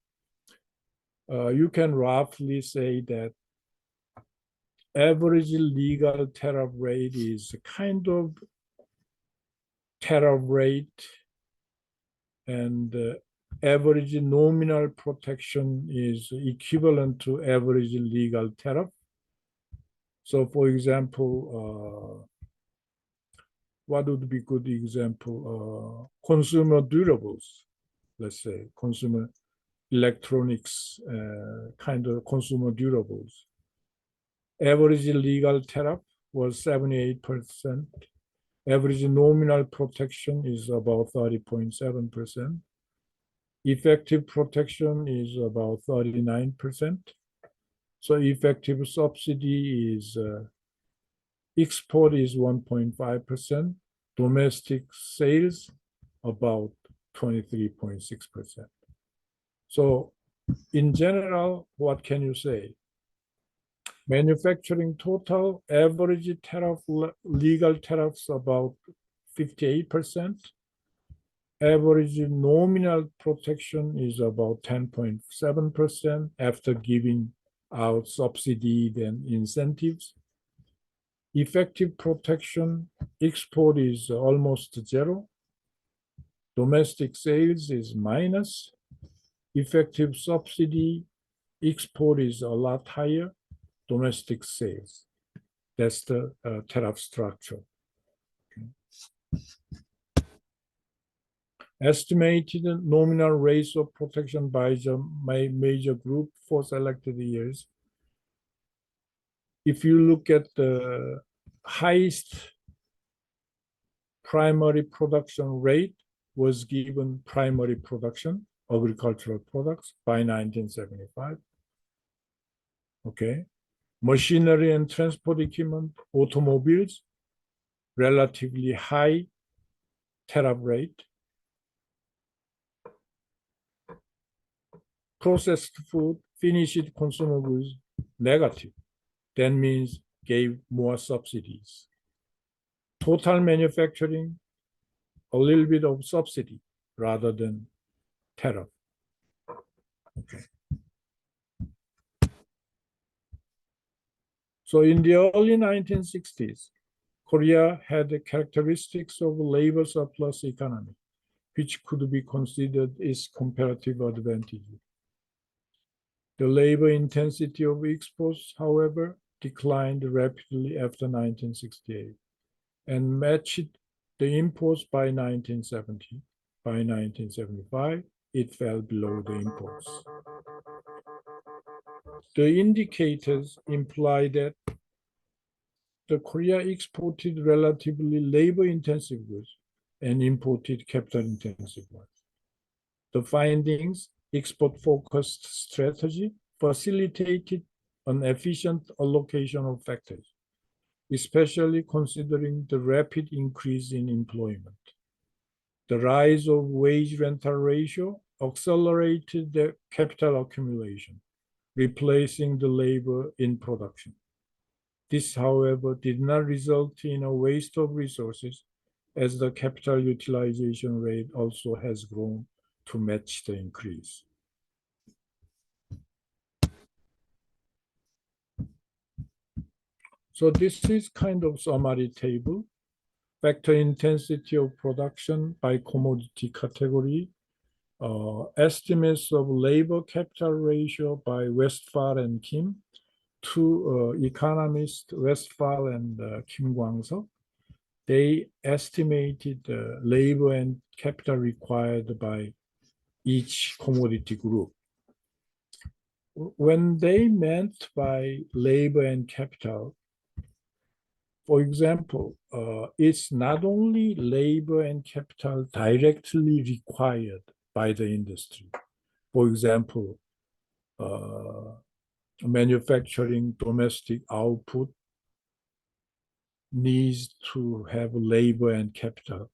You can roughly say that average legal tariff rate is kind of tariff rate, and average nominal protection is equivalent to average legal tariff. So for example, what would be good example? Consumer durables, let's say, consumer electronics, kind of consumer durables. Average legal tariff was 78%. Average nominal protection is about 30.7%. Effective protection is about 39%. So effective subsidy is export is 1.5%, domestic sales about 23.6%. So in general, what can you say? Manufacturing total average tariff, legal tariffs about 58%. Average nominal protection is about 10.7% after giving out subsidy and incentives. Effective protection, export is almost zero. Domestic sales is minus. Effective subsidy, export is a lot higher. Domestic sales. That's the tariff structure. Estimated nominal rates of protection by the major group for selected years. If you look at the highest primary production rate was given primary production, agricultural products by 1975. Okay. Machinery and transport equipment, automobiles, relatively high tariff rate. Processed food, finished consumer goods, negative. That means gave more subsidies. Total manufacturing, a little bit of subsidy rather than tariff. Okay. So in the early 1960s, Korea had the characteristics of labor surplus economy, which could be considered its comparative advantage. The labor intensity of exports, however, declined rapidly after 1968 and matched the imports by 1970. By 1975, it fell below the imports. The indicators imply that the Korea exported relatively labor-intensive goods and imported capital-intensive ones. The findings, export-focused strategy facilitated an efficient allocation of factors, especially considering the rapid increase in employment. The rise of wage rental ratio accelerated the capital accumulation, replacing the labor in production. This, however, did not result in a waste of resources, as the capital utilization rate also has grown to match the increase. So this is kind of summary table. Factor intensity of production by commodity category, estimates of labor capital ratio by Westphal and Kim, two economists, Westphal and Kim Kwang-seok. They estimated the labor and capital required by each commodity group. When they meant by labor and capital, for example, it's not only labor and capital directly required by the industry. For example, manufacturing domestic output needs to have labor and capital,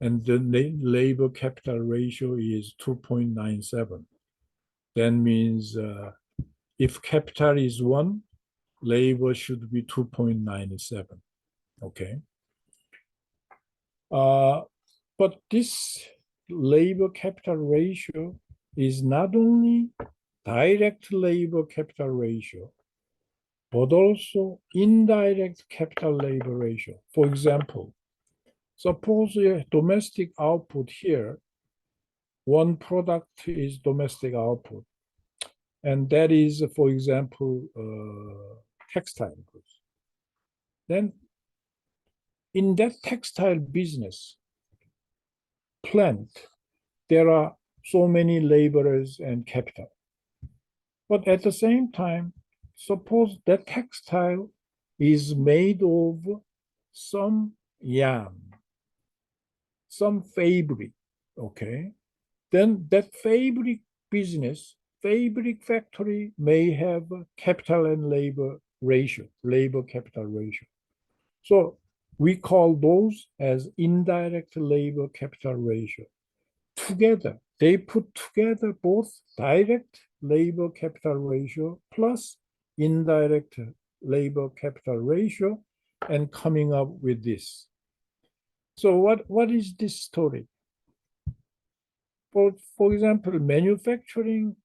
and the labor capital ratio is 2.97. That means if capital is 1, labor should be 2.97. Okay. But this labor capital ratio is not only direct labor capital ratio, but also indirect capital labor ratio. For example, suppose a domestic output here, one product is domestic output, and that is, for example, textile goods. Then in that textile business plant, there are so many laborers and capital. But at the same time, suppose that textile is made of some yarn, some fabric, okay? Then that fabric business, fabric factory may have capital and labor ratio, labor capital ratio. So we call those as indirect labor capital ratio. Together, they put together both direct labor capital ratio plus indirect labor capital ratio and coming up with this. So what is this story? For example, manufacturing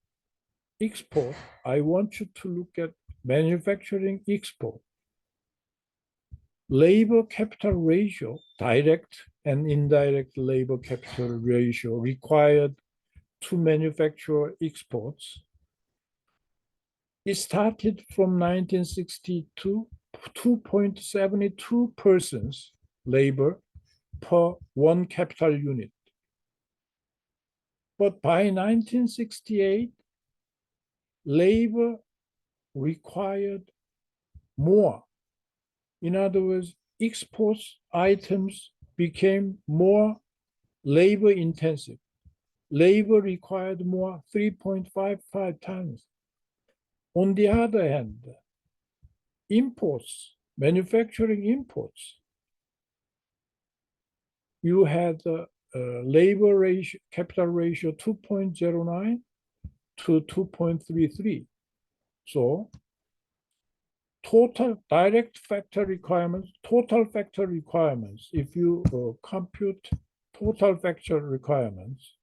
export, I want you to look at manufacturing export. Labor capital ratio, direct and indirect labor capital ratio required to manufacture exports. It started from 1962, 2.72 persons labor per one capital unit. But by 1968, labor required more. In other words, export items became more labor intensive. Labor required more, 3.55 times. On the other hand, imports, manufacturing imports, you had labor ratio, capital ratio 2.09 to 2.33. So total direct factor requirements, total factor requirements, if you compute total factor requirements,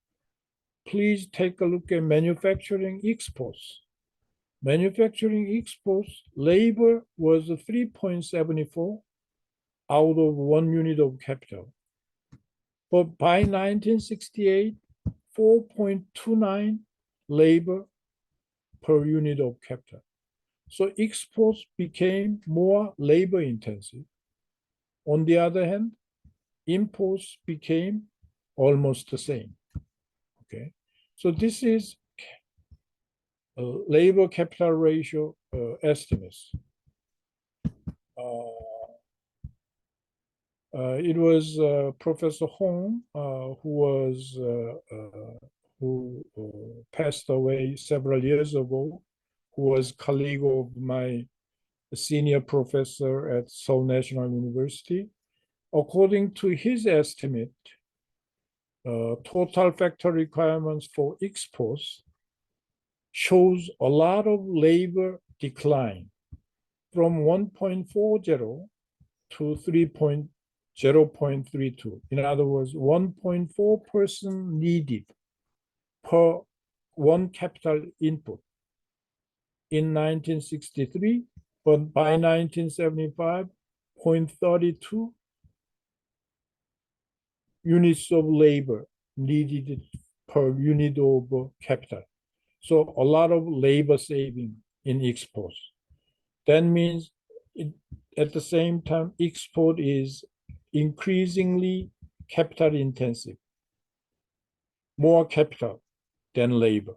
please take a look at manufacturing exports. Manufacturing exports, labor was 3.74 out of 1 unit of capital. But by 1968, 4.29 labor per unit of capital. So exports became more labor intensive. On the other hand, imports became almost the same. Okay, so this is labor capital ratio estimates. It was Professor Hong who passed away several years ago, who was colleague of my senior professor at Seoul National University. According to his estimate, total factor requirements for exports shows a lot of labor decline from 1.40 to 0.32. In other words, 1.4 person needed per one capital input in 1963, but by 1975, 0.32 units of labor needed per unit of capital. So a lot of labor saving in exports. That means at the same time, export is increasingly capital intensive, more capital than labor.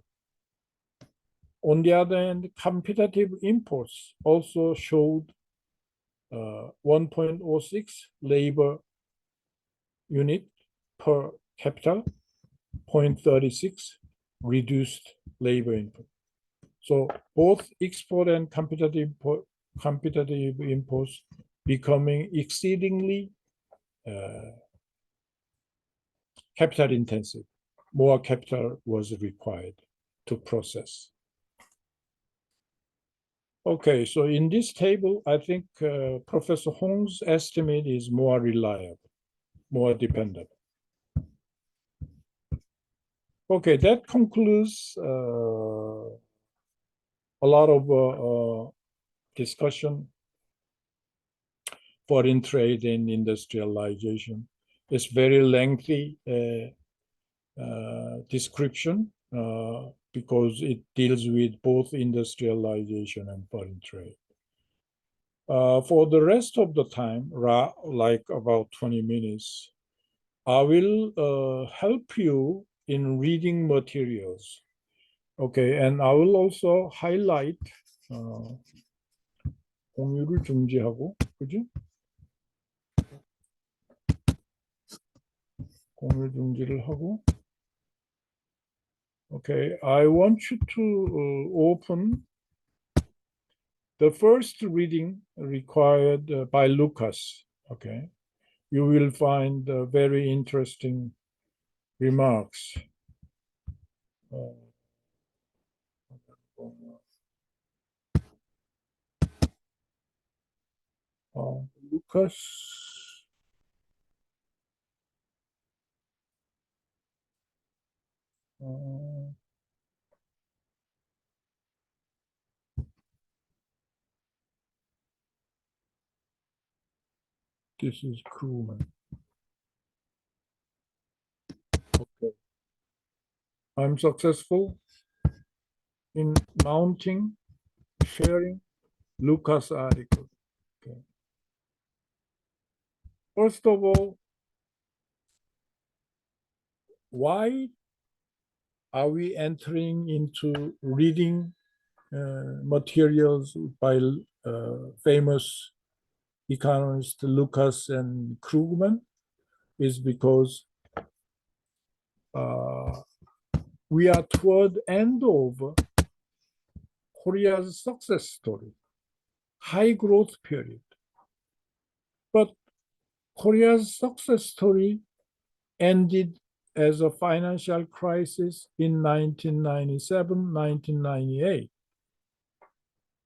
On the other hand, competitive imports also showed 1.06 labor unit per capital, 0.36 reduced labor input. So both export and competitive imports becoming exceedingly capital intensive. More capital was required to process. Okay, so in this table, I think Professor Hong's estimate is more reliable, more dependable. Okay, that concludes a lot of discussion, foreign trade and industrialization. It's very lengthy description because it deals with both industrialization and foreign trade. For the rest of the time, like about 20 minutes, I will help you in reading materials. Okay, and I will also highlight 공유를 중지하고, 그죠? 공유 중지를 하고. Okay, I want you to open the first reading required by Lucas. Okay, you will find very interesting remarks. Lucas. Uh, this is Krugman. Okay. I'm successful in mounting, sharing Lucas article. Okay. First of all, why are we entering into reading materials by famous economists Lucas and Krugman? Is because we are toward end of Korea's success story, high growth period. But Korea's success story ended as a financial crisis in 1997, 1998.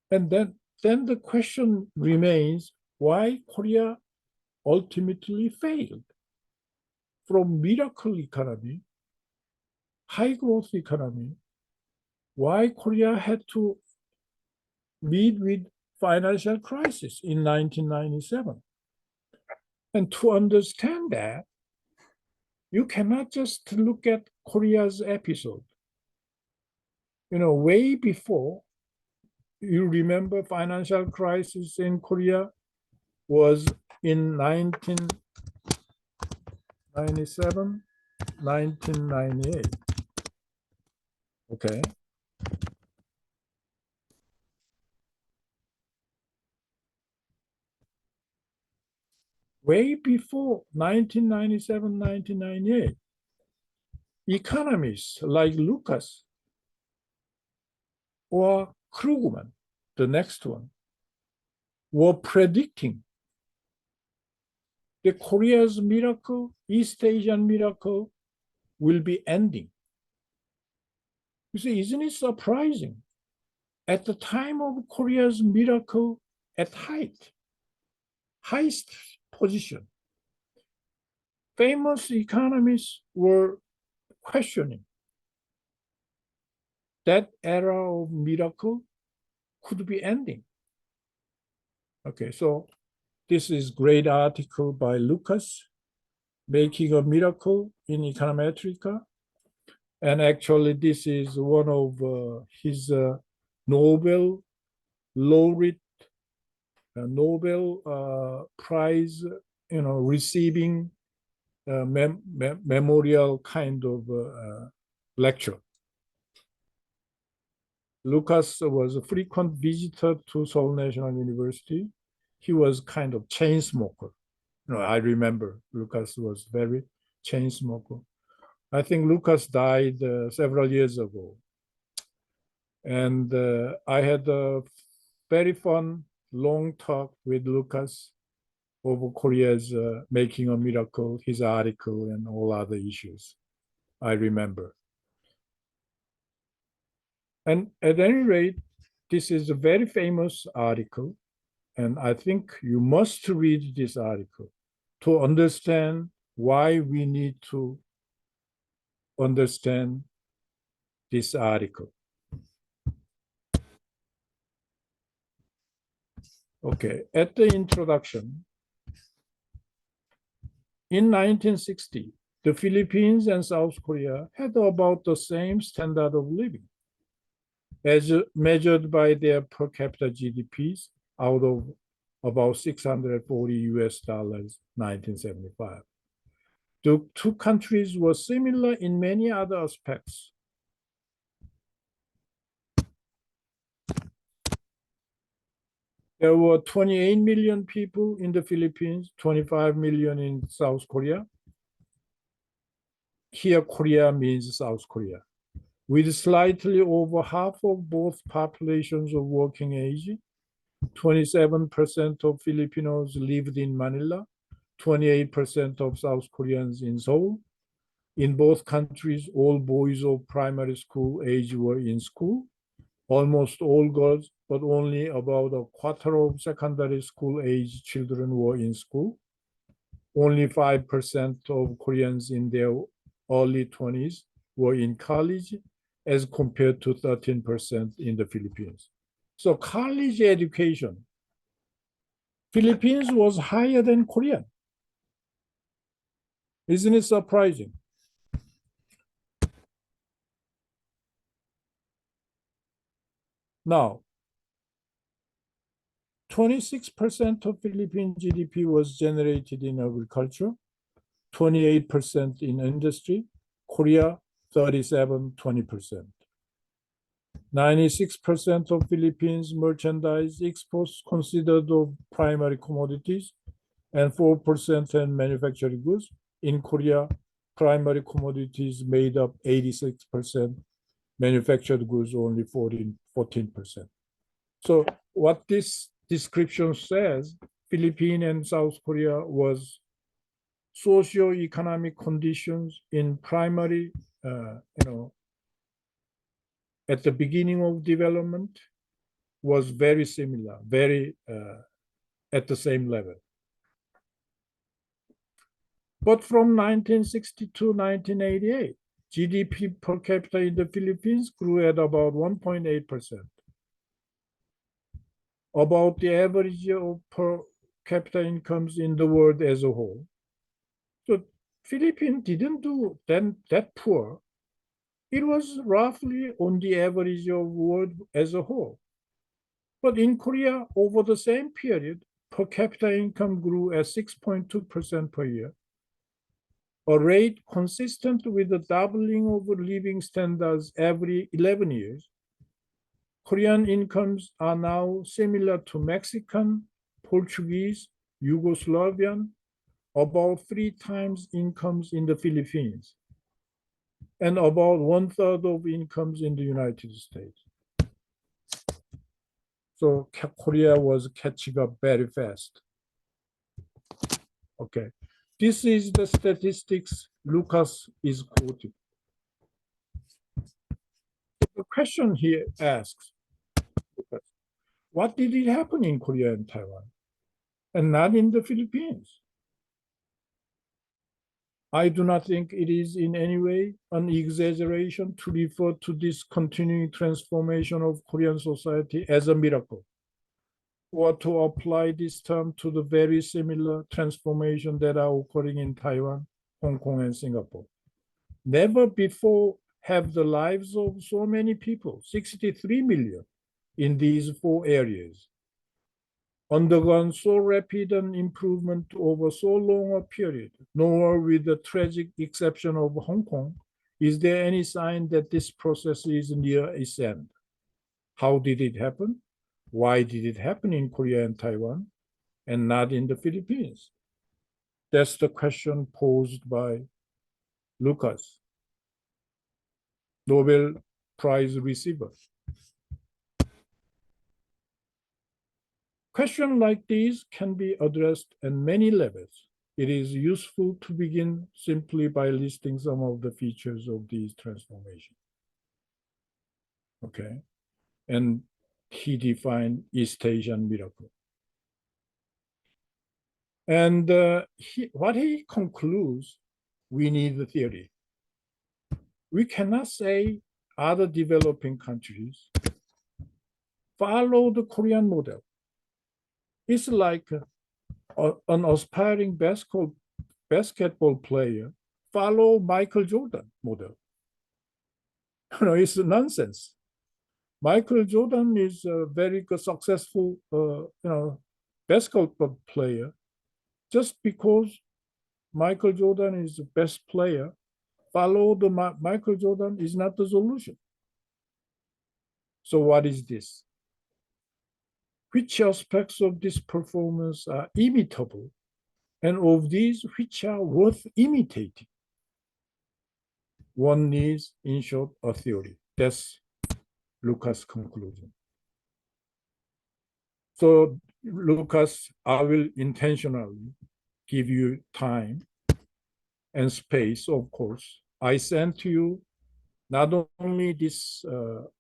And then the question remains, why Korea ultimately failed? From miracle economy, high growth economy, why Korea had to meet with financial crisis in 1997? And to understand that, you cannot just look at Korea's episode. Way before, you remember financial crisis in Korea was in 1997, 1998. Okay. Way before 1997, 1998, economists like Lucas or Krugman, the next one, were predicting the Korea's miracle, East Asian miracle, will be ending. You see, isn't it surprising? At the time of Korea's miracle at highest position, famous economists were questioning that era of miracle could be ending. Okay, so this is great article by Lucas, Making a Miracle in Econometrica. And actually, this is one of his Nobel laureate, Nobel Prize, receiving memorial kind of lecture. Lucas was a frequent visitor to Seoul National University. He was kind of chain smoker. I remember Lucas was very chain smoker. I think Lucas died several years ago. And I had a very fun, long talk with Lucas over Korea's Making a Miracle, his article, and all other issues. I remember. And at any rate, this is a very famous article. And I think you must read this article to understand why we need to understand this article. Okay, at the introduction, in 1960, the Philippines and South Korea had about the same standard of living as measured by their per capita GDPs out of about 640 US dollars 1975. The two countries were similar in many other aspects. There were 28 million people in the Philippines, 25 million in South Korea. Here, Korea means South Korea. With slightly over half of both populations of working age, 27% of Filipinos lived in Manila, 28% of South Koreans in Seoul. In both countries, all boys of primary school age were in school, almost all girls, but only about a quarter of secondary school age children were in school. Only 5% of Koreans in their early 20s were in college as compared to 13% in the Philippines. So college education, Philippines was higher than Korea. Isn't it surprising? Now, 26% of Philippine GDP was generated in agriculture, 28% in industry, Korea 37, 20%. 96% of Philippines merchandise exports considered of primary commodities and 4% in manufactured goods. In Korea, primary commodities made up 86%, manufactured goods only 14%. So what this description says, Philippines and South Korea was socio-economic conditions in primary, at the beginning of development was very similar, very at the same level. But from 1960 to 1988, GDP per capita in the Philippines grew at about 1.8%, about the average of per capita incomes in the world as a whole. So Philippines didn't do that poor. It was roughly on the average of the world as a whole. But in Korea, over the same period, per capita income grew at 6.2% per year, a rate consistent with the doubling of living standards every 11 years. Korean incomes are now similar to Mexican, Portuguese, Yugoslavian, about 3 times incomes in the Philippines, and about 1/3 of incomes in the United States. So Korea was catching up very fast. Okay, this is the statistics Lucas is quoting. The question here asks, what did it happen in Korea and Taiwan, and not in the Philippines? I do not think it is in any way an exaggeration to refer to this continuing transformation of Korean society as a miracle, or to apply this term to the very similar transformation that are occurring in Taiwan, Hong Kong, and Singapore. Never before have the lives of so many people, 63 million, in these 4 areas, undergone so rapid an improvement over so long a period, nor with the tragic exception of Hong Kong, is there any sign that this process is near its end. How did it happen? Why did it happen in Korea and Taiwan and not in the Philippines? That's the question posed by Lucas, Nobel Prize receiver. Questions like these can be addressed at many levels. It is useful to begin simply by listing some of the features of these transformations. Okay, and he defined East Asian miracle. And what he concludes, we need the theory. We cannot say other developing countries follow the Korean model. It's like an aspiring basketball player follow Michael Jordan model. It's nonsense. Michael Jordan is a very successful, basketball player. Just because Michael Jordan is the best player, follow the Michael Jordan is not the solution. So what is this? Which aspects of this performance are imitable, and of these, which are worth imitating? One needs, in short, a theory. That's Lucas' conclusion. So, Lucas, I will intentionally give you time and space, of course. I sent to you not only this,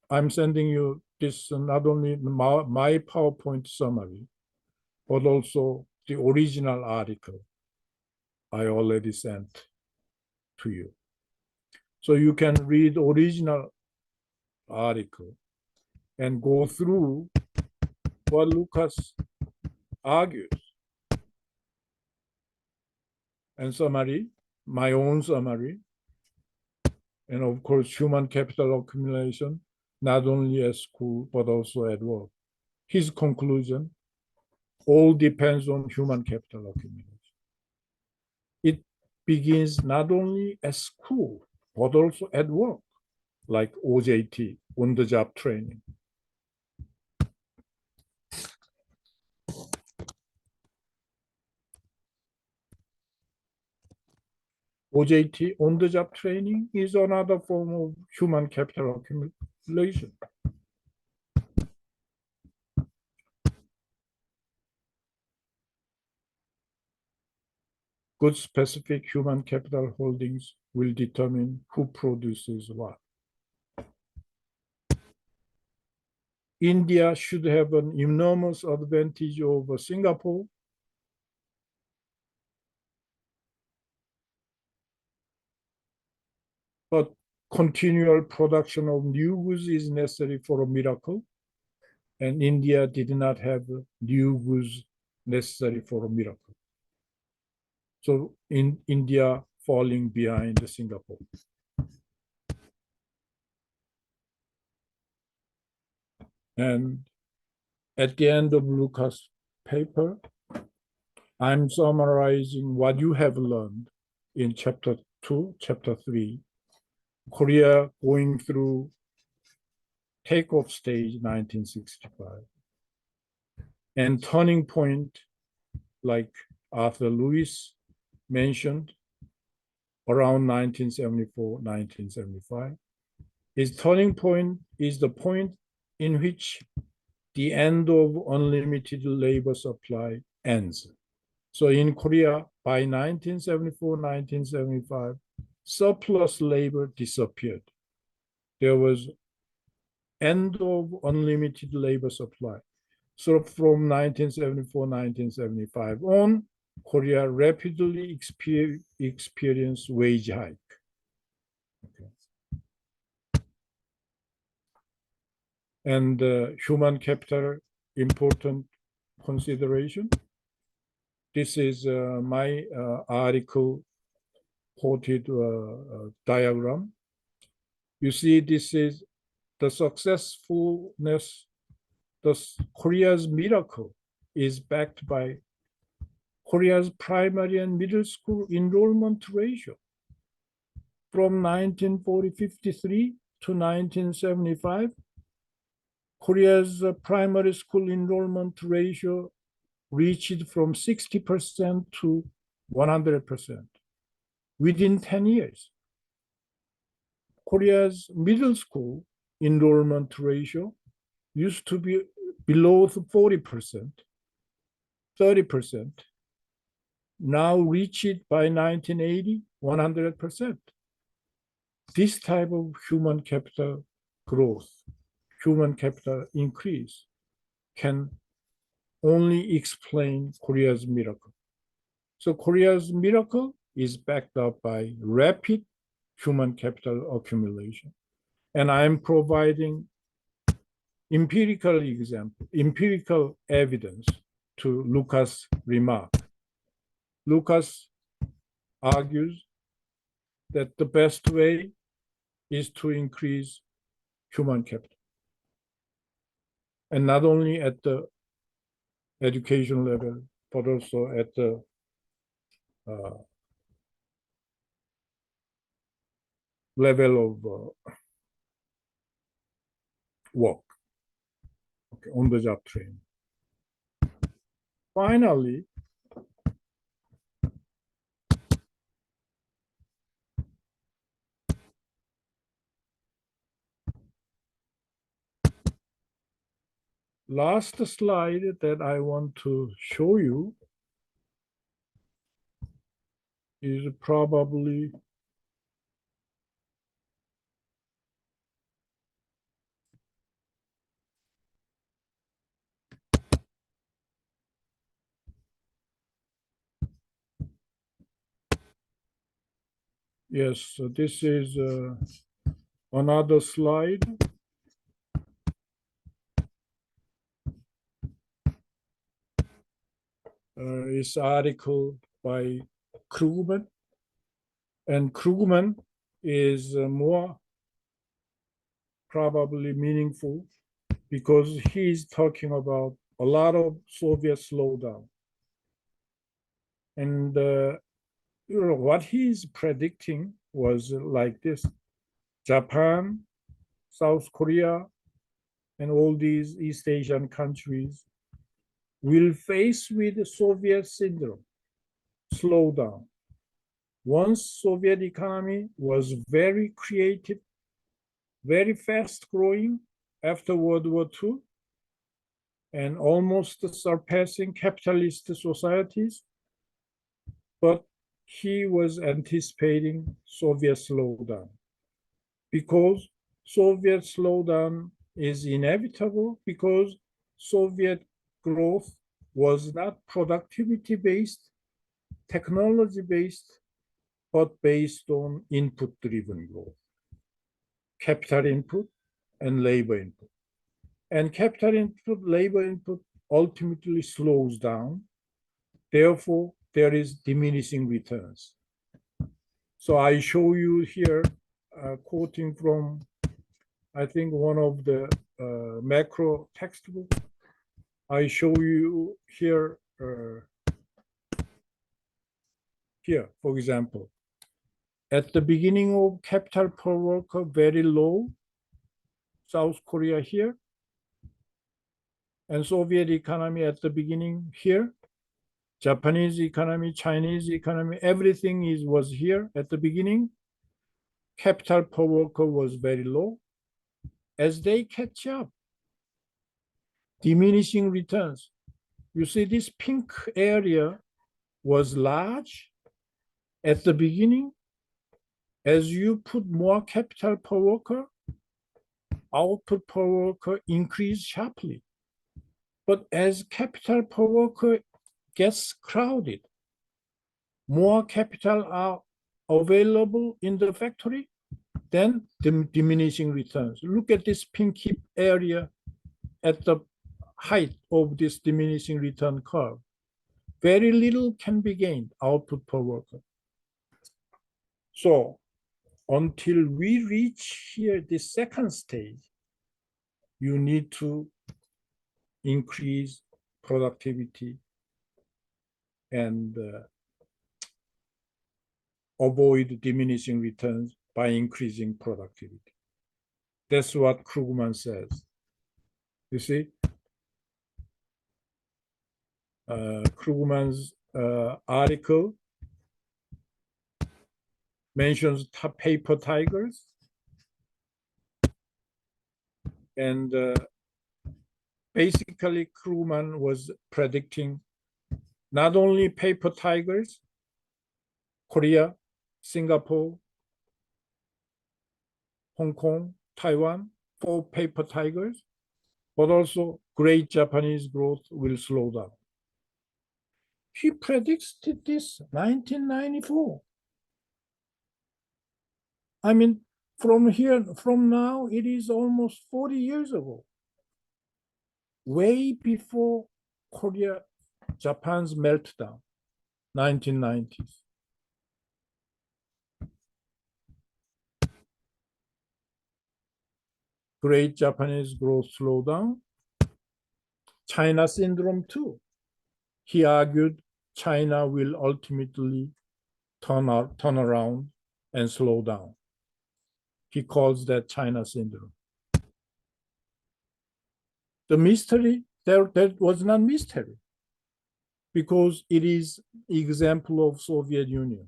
I'm sending you this, not only my PowerPoint summary, but also the original article I already sent to you. So you can read original article and go through what Lucas argues. And summary, my own summary, and of course, human capital accumulation, not only at school, but also at work. His conclusion, all depends on human capital accumulation. It begins not only at school, but also at work, like OJT, on-the-job training. OJT, on-the-job training, is another form of human capital accumulation. Good specific human capital holdings will determine who produces what. India should have an enormous advantage over Singapore. But continual production of new goods is necessary for a miracle. And India did not have new goods necessary for a miracle. So in India falling behind Singapore. And at the end of Lucas' paper, I'm summarizing what you have learned in chapter 2, chapter 3, Korea going through takeoff stage 1965, and turning point, like Arthur Lewis mentioned, around 1974, 1975. His turning point is the point in which the end of unlimited labor supply ends. So in Korea, by 1974, 1975, surplus labor disappeared. There was end of unlimited labor supply. So from 1974, 1975 on, Korea rapidly experienced wage hike. Okay. And human capital, important consideration. This is my article quoted diagram. You see, this is the successfulness, Korea's miracle is backed by Korea's primary and middle school enrollment ratio. From 1953 to 1975, Korea's primary school enrollment ratio reached from 60% to 100% within 10 years. Korea's middle school enrollment ratio used to be below 40%, 30%, now reached by 1980, 100%. This type of human capital growth, human capital increase, can only explain Korea's miracle. So Korea's miracle is backed up by rapid human capital accumulation. And I'm providing empirical example, empirical evidence to Lucas' remark. Lucas argues that the best way is to increase human capital. And not only at the education level, but also at the level of work, okay, on-the-job training. Finally, last slide that I want to show you is probably Yes, so this is another slide. It's article by Krugman, and Krugman is more probably meaningful because he's talking about a lot of Soviet slowdown. And what he's predicting was like this: Japan, South Korea, and all these East Asian countries will face with the Soviet syndrome, slowdown. Once Soviet economy was very creative, very fast growing after World War II, and almost surpassing capitalist societies, but he was anticipating Soviet slowdown because Soviet slowdown is inevitable because Soviet growth was not productivity based, technology based, but based on input driven growth, capital input and labor input. And capital input, labor input ultimately slows down. Therefore, there is diminishing returns. So I show you here, quoting from, I think, one of the macro textbooks. I show you here, for example, at the beginning of capital per worker, very low, South Korea here, and Soviet economy at the beginning here, Japanese economy, Chinese economy, everything was here at the beginning. Capital per worker was very low. As they catch up, diminishing returns. You see this pink area was large at the beginning. As you put more capital per worker, output per worker increased sharply. But as capital per worker gets crowded, more capital are available in the factory, then diminishing returns. Look at this pinky area at the height of this diminishing return curve. Very little can be gained, output per worker. So until we reach here, the second stage, you need to increase productivity and avoid diminishing returns by increasing productivity. That's what Krugman says. You see, Krugman's article mentions paper tigers, and basically Krugman was predicting not only paper tigers, Korea, Singapore, Hong Kong, Taiwan, 4 paper tigers, but also great Japanese growth will slow down. He predicted this 1994. I mean, from now, it is almost 40 years ago. Way before Korea, Japan's meltdown, 1990s. Great Japanese growth slowdown. China syndrome too. He argued China will ultimately turn around and slow down. He calls that China syndrome. The mystery, that was not mystery because it is example of Soviet Union.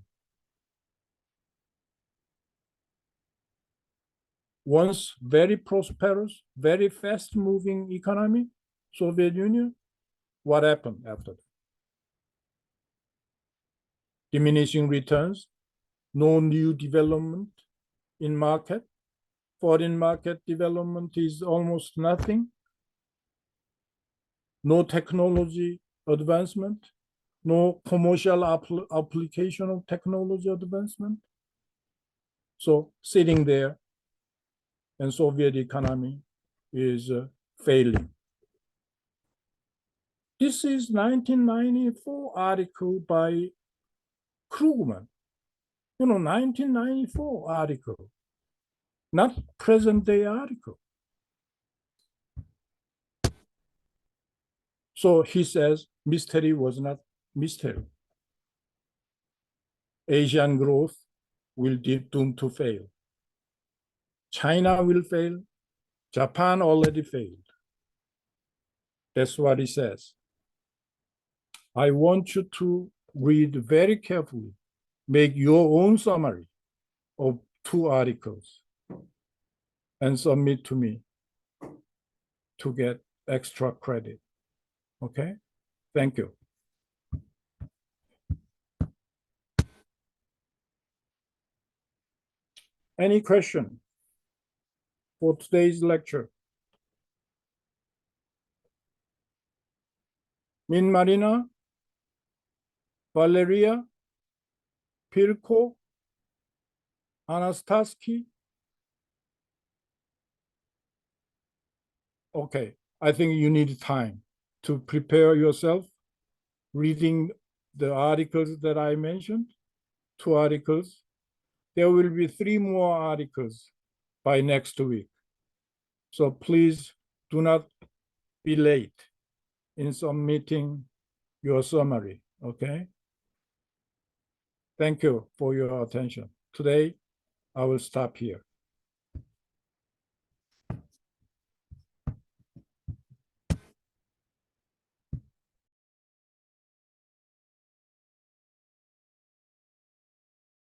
Once very prosperous, very fast-moving economy, Soviet Union, what happened after that? Diminishing returns, no new development in market, foreign market development is almost nothing, no technology advancement, no commercial application of technology advancement. So sitting there and Soviet economy is failing. This is 1994 article by Krugman. 1994 article, not present day article. So he says mystery was not mystery. Asian growth will be doomed to fail. China will fail. Japan already failed. That's what he says. I want you to read very carefully, make your own summary of 2 articles and submit to me to get extra credit. Okay? Thank you. Any question for today's lecture? Min Marina, Valeria, Pirko, Anastaski. Okay, I think you need time to prepare yourself, reading the articles that I mentioned, 2 articles. There will be 3 more articles by next week. So please do not be late in submitting your summary, okay? Thank you for your attention. Today, I will stop here.